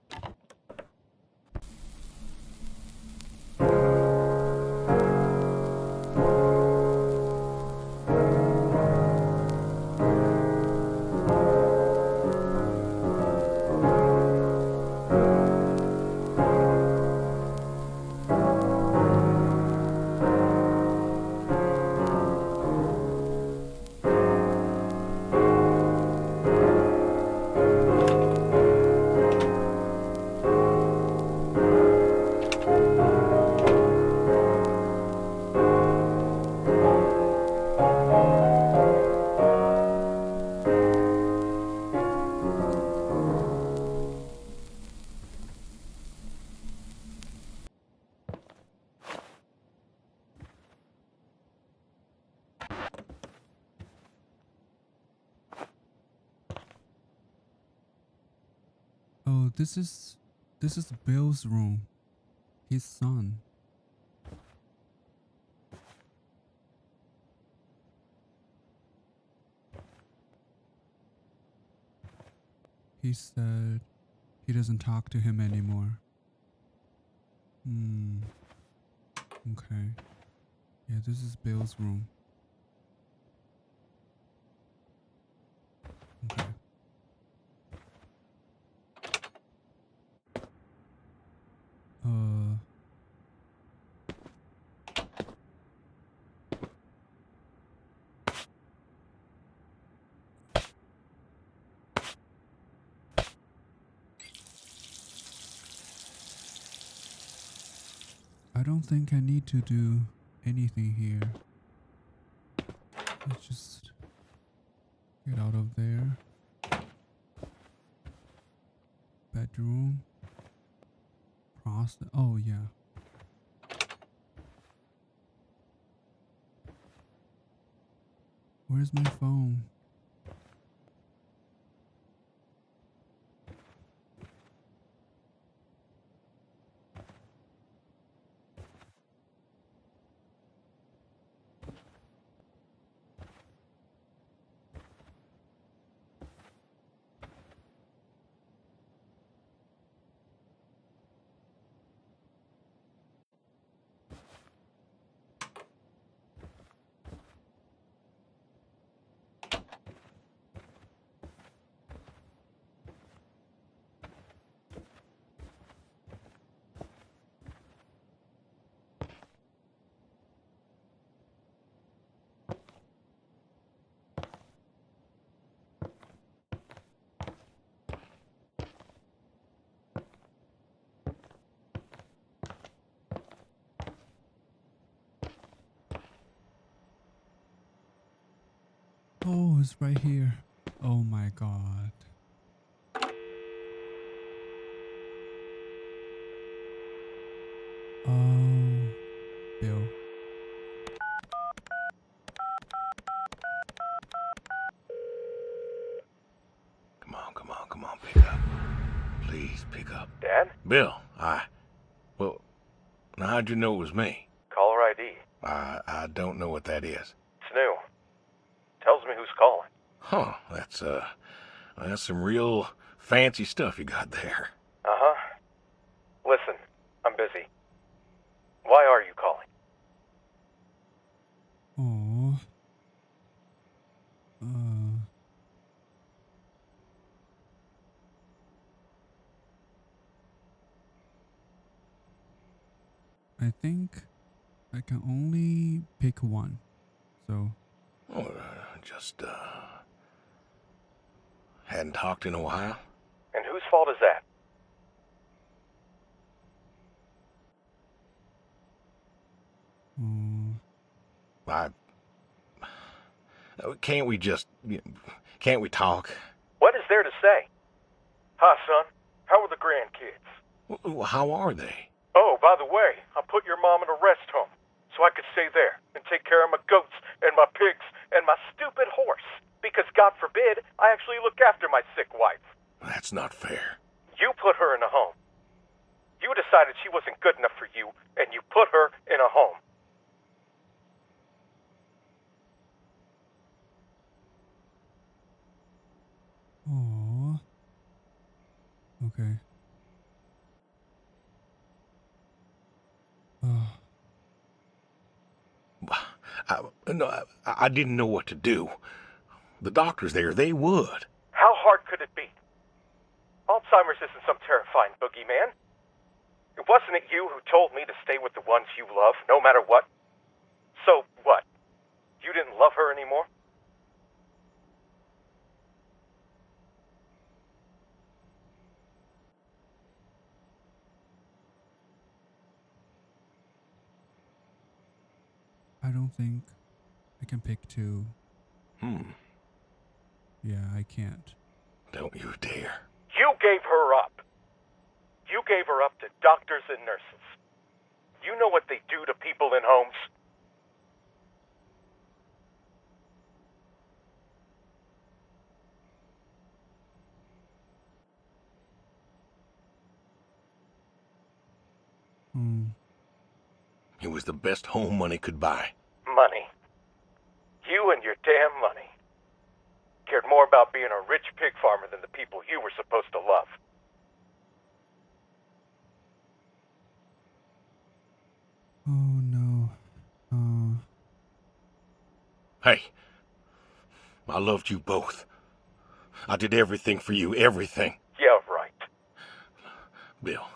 Oh, this is Bill's room. His son. He said he doesn't talk to him anymore. Hmm. Okay. Yeah, this is Bill's room. Okay. Uh. I don't think I need to do anything here. Let's just get out of there. Bedroom. Process. Oh, yeah. Where's my phone? Oh, it's right here. Oh my god. Oh, Bill. Come on, pick up. Please pick up. Dad? Bill, well, now how'd you know it was me? Caller ID. I don't know what that is. It's new. Tells me who's calling. Huh, that's some real fancy stuff you got there. Uh-huh. Listen, I'm busy. Why are you calling? Oh. I think I can only pick one. So, Oh, just, hadn't talked in a while. And whose fault is that? Can't we talk? What is there to say? Hi, son. How are the grandkids? How are they? Oh, by the way, I put your mom in a rest home so I could stay there and take care of my goats and my pigs and my stupid horse. Because God forbid, I actually look after my sick wife. That's not fair. You put her in a home. You decided she wasn't good enough for you, and you put her in a home. oh. Okay. Oh. I didn't know what to do. The doctors there, they would. How hard could it be? Alzheimer's isn't some terrifying boogeyman. It wasn't it you who told me to stay with the ones you love, no matter what? So what? You didn't love her anymore? I don't think I can pick two. Yeah, I can't. Don't you dare. You gave her up. You gave her up to doctors and nurses. You know what they do to people in homes? It was the best home money could buy. Money. You and your damn money. Cared more about being a rich pig farmer than the people you were supposed to love. Oh no. Hey, I loved you both. I did everything for you, everything. Yeah, right. Bill,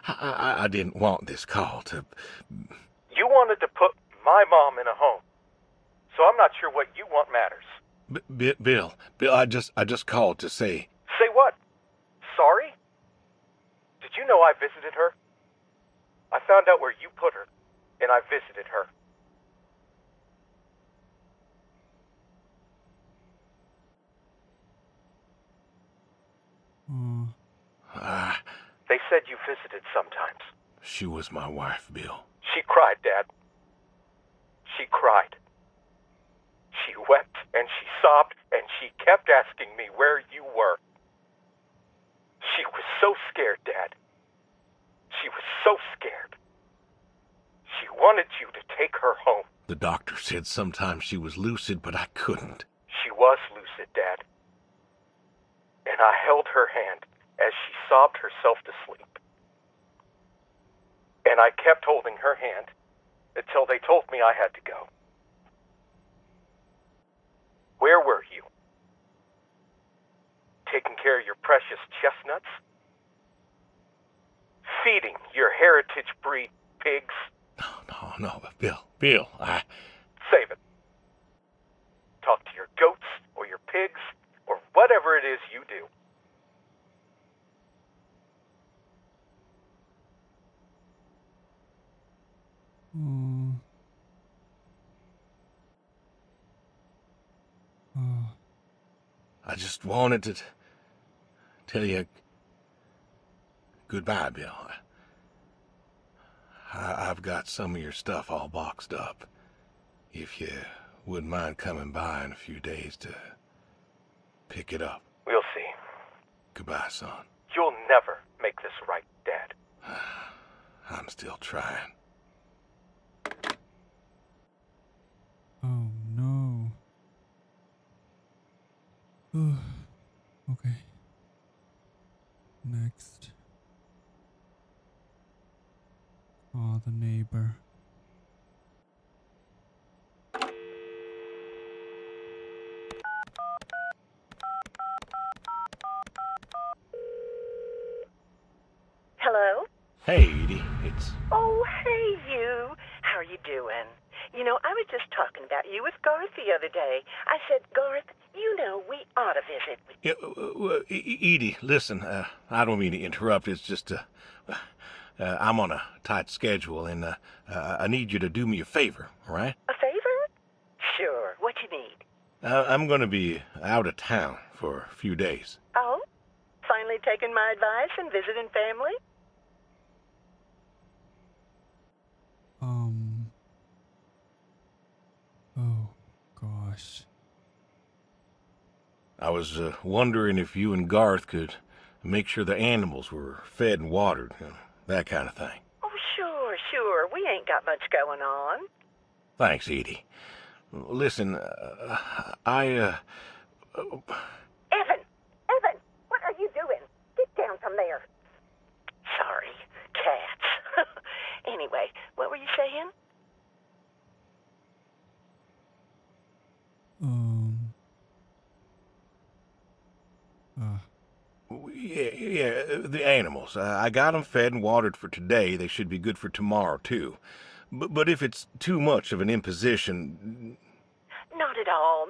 I didn't want this call to... You wanted to put my mom in a home. So I'm not sure what you want matters. Bill, I just called to say... Say what? Sorry? Did you know I visited her? I found out where you put her, and I visited her. They said you visited sometimes. She was my wife, Bill. She cried, Dad. She cried. She wept and she sobbed and she kept asking me where you were. She was so scared, Dad. She was so scared. She wanted you to take her home. The doctor said sometimes she was lucid, but I couldn't. She was lucid, Dad. And I held her hand as she sobbed herself to sleep. And I kept holding her hand until they told me I had to go. Where were you? Taking care of your precious chestnuts? Feeding your heritage breed pigs? No, Bill, Save it. Talk to your goats or your pigs or whatever it is you do. I just wanted to tell you goodbye, Bill. I've got some of your stuff all boxed up. If you wouldn't mind coming by in a few days to pick it up. We'll see. Goodbye, son. You'll never make this right, Dad. I'm still trying. Oh no. Ugh. Okay. Next. Call the neighbor. Hello? Hey, Edie. It's... Oh, hey, you. How are you doing? You know, I was just talking about you with Garth the other day. I said, Garth, you know, we ought to visit. Edie, listen, I don't mean to interrupt. It's just, I'm on a tight schedule, and I need you to do me a favor, all right? A favor? Sure. What you need? I'm going to be out of town for a few days. Oh? Finally taking my advice and visiting family? Oh, gosh. I was wondering if you and Garth could make sure the animals were fed and watered, that kind of thing. Oh, sure. We ain't got much going on. Thanks, Edie. Listen, Evan, what are you doing? Get down from there. Sorry, cats. Anyway, what were you saying? Yeah, the animals. I got them fed and watered for today. They should be good for tomorrow, too. But if it's too much of an imposition... Not at all.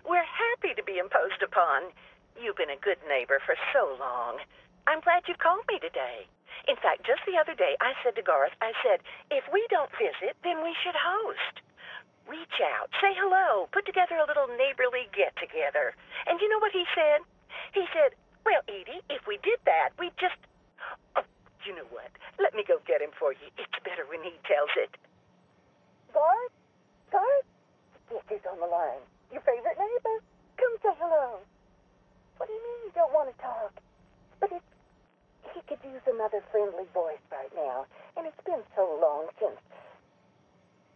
We're happy to be imposed upon. You've been a good neighbor for so long. I'm glad you've called me today. In fact, just the other day, I said to Garth, I said, if we don't visit, then we should host. Reach out, say hello, put together a little neighborly get-together. And you know what he said? He said, well, Edie, if we did that, we'd just... Oh, you know what? Let me go get him for you. It's better when he tells it. Garth? Yes, he's on the line. Your favorite neighbor? Come say hello. What do you mean you don't want to talk? But he could use another friendly voice right now. And it's been so long since...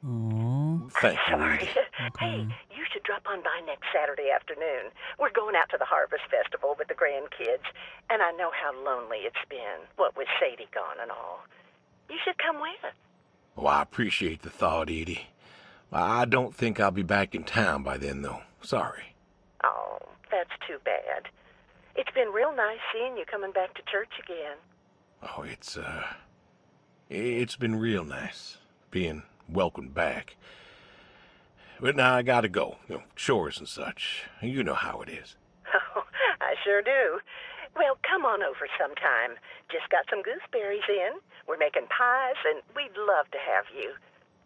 Oh. Thank you, Sorry. Edie. Hey, you should drop on by next Saturday afternoon. We're going out to the Harvest Festival with the grandkids, and I know how lonely it's been, what with Sadie gone and all. You should come with. Well, I appreciate the thought, Edie. I don't think I'll be back in town by then, though. Sorry. Oh, that's too bad. It's been real nice seeing you coming back to church again. Oh, it's been real nice being welcomed back. But now I gotta go. Chores and such. You know how it is. Oh, I sure do. Well, come on over sometime. Just got some gooseberries in. We're making pies, and we'd love to have you.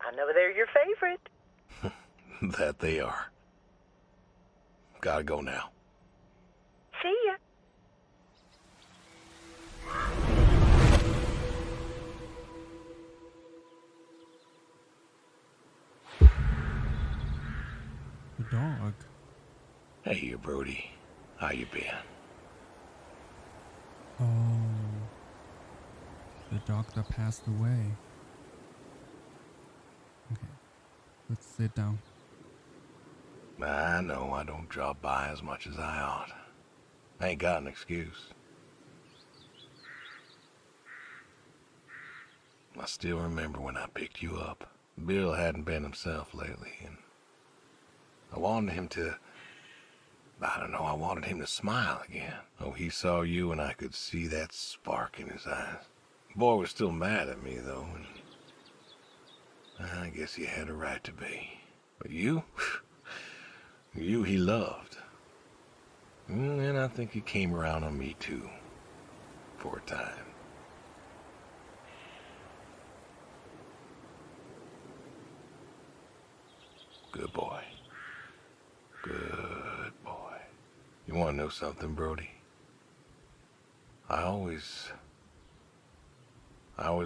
I know they're your favorite. That they are. Gotta go now. See ya. The dog. Hey, Brody. How you been? Oh. The dog that passed away. Okay. Let's sit down. I know I don't drop by as much as I ought. I ain't got an excuse. I still remember when I picked you up. Bill hadn't been himself lately, and I wanted him to... I wanted him to smile again. Oh, he saw you, and I could see that spark in his eyes. The boy was still mad at me, though, and I guess he had a right to be. But you... you he loved. And I think he came around on me, too. For a time. Good boy. Good boy. You want to know something, Brody? I always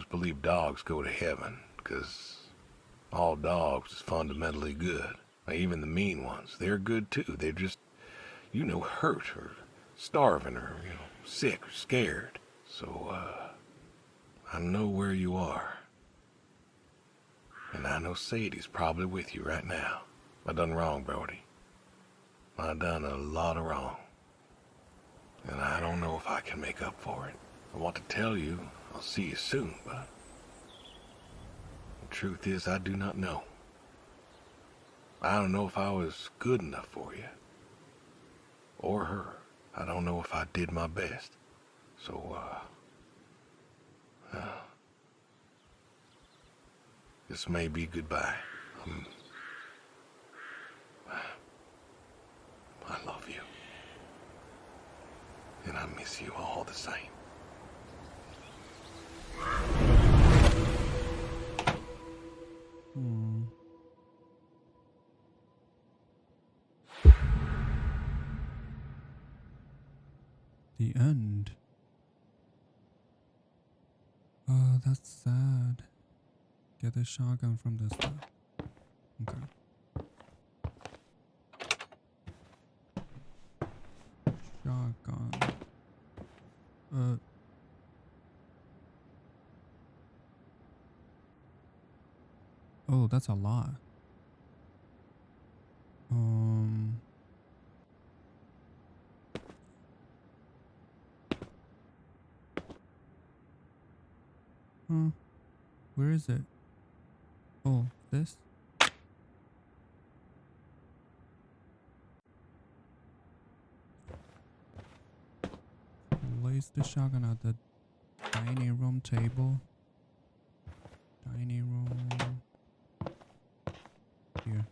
believe dogs go to heaven, because all dogs is fundamentally good. Even the mean ones, they're good too. They're just, hurt or starving or, sick or scared. So, I know where you are. And I know Sadie's probably with you right now. I done wrong, Brody. I done a lot of wrong. And I don't know if I can make up for it. I want to tell you I'll see you soon, but the truth is I do not know. I don't know if I was good enough for you. Or her. I don't know if I did my best. So, this may be goodbye. I love you. And I miss you all the same. Hmm. The end. Oh, that's sad. Get the shotgun from this guy. Okay. Shotgun. Oh, that's a lot. Where is it? Oh, this? Place the shotgun at the dining room table. Dining room. Here.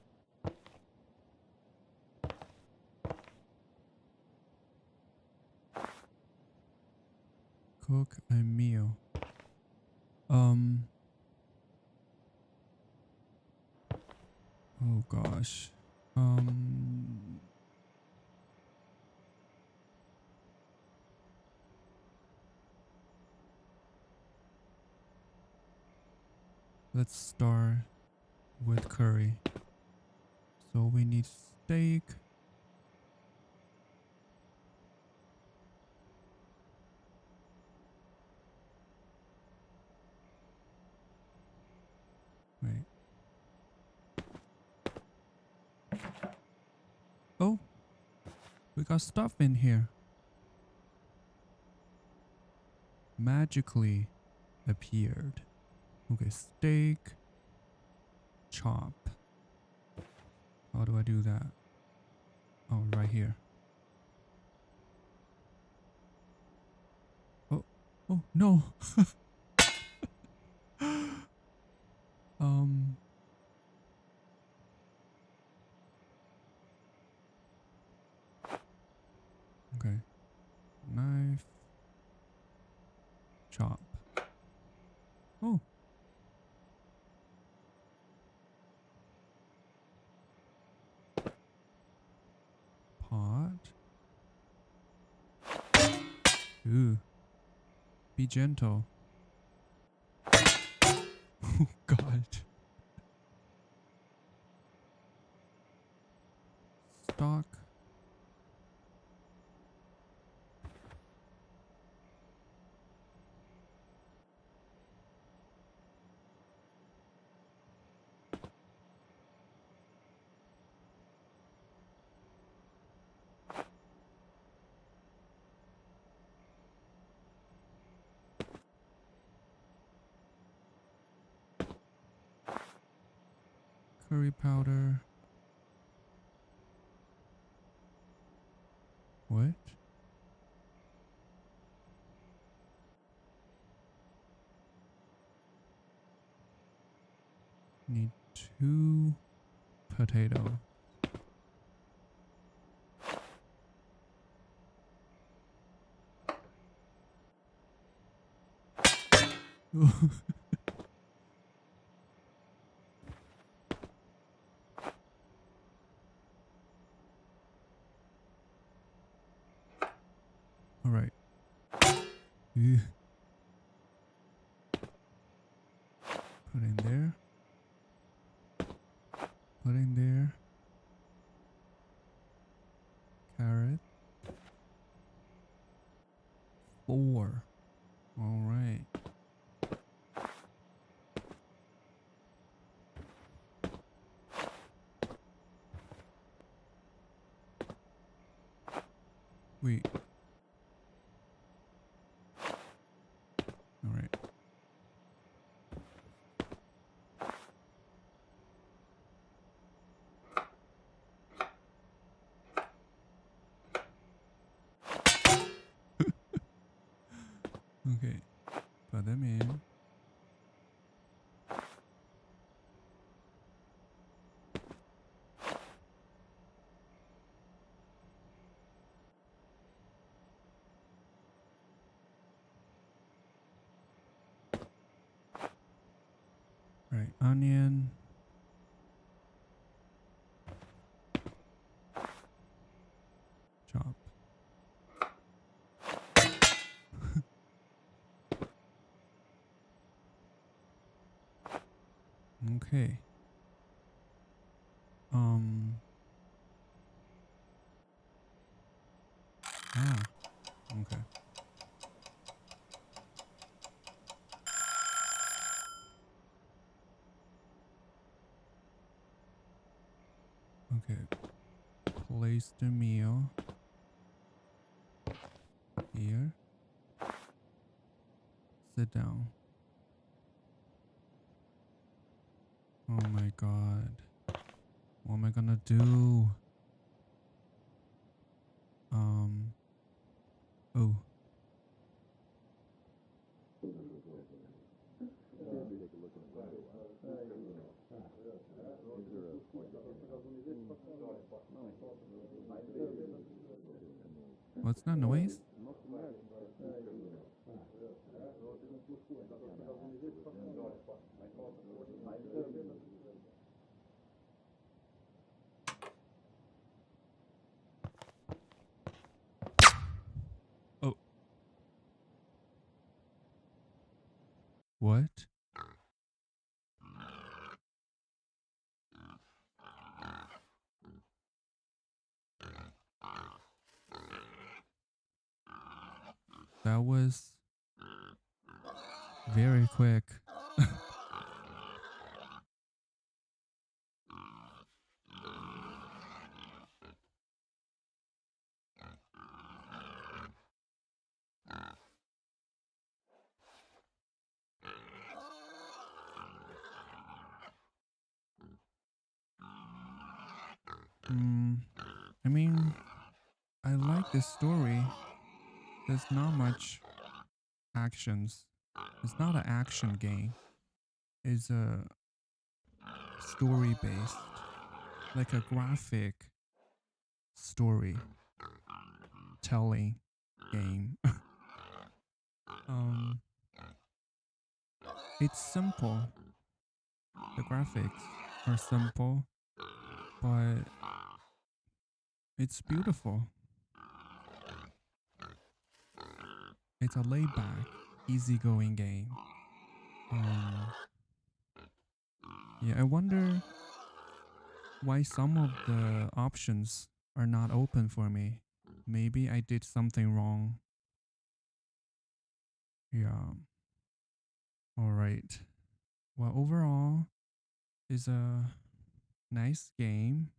Cook a meal. Oh gosh. Let's start with curry. So we need steak. Wait. Oh, we got stuff in here. Magically appeared. Okay, steak. Chop. How do I do that? Oh, right here. Oh, oh no. Okay. Knife. Chop. Oh. Pot. Ooh. Be gentle. Oh God. Stock. Curry powder. What? Need 2 potato. Ugh. Put in there. Put in there. Carrot. 4. All right. Wait. All right. Okay. Put them in. Right. Onion. Chop. Okay. Ah. Okay. Okay. Place the meal here. Sit down. Oh my god. What am I gonna do? Oh. What's that noise? Oh. What? That was very quick. I mean, I like this story. There's not much actions. It's not an action game. It's a story based, like a graphic story telling game. um, it's simple. The graphics are simple, but it's beautiful. It's a laid back, easygoing game. Yeah, I wonder why some of the options are not open for me. Maybe I did something wrong. Yeah. All right. Well, overall, it's a nice game,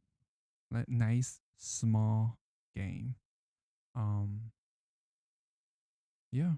like nice small game. Um. Yeah.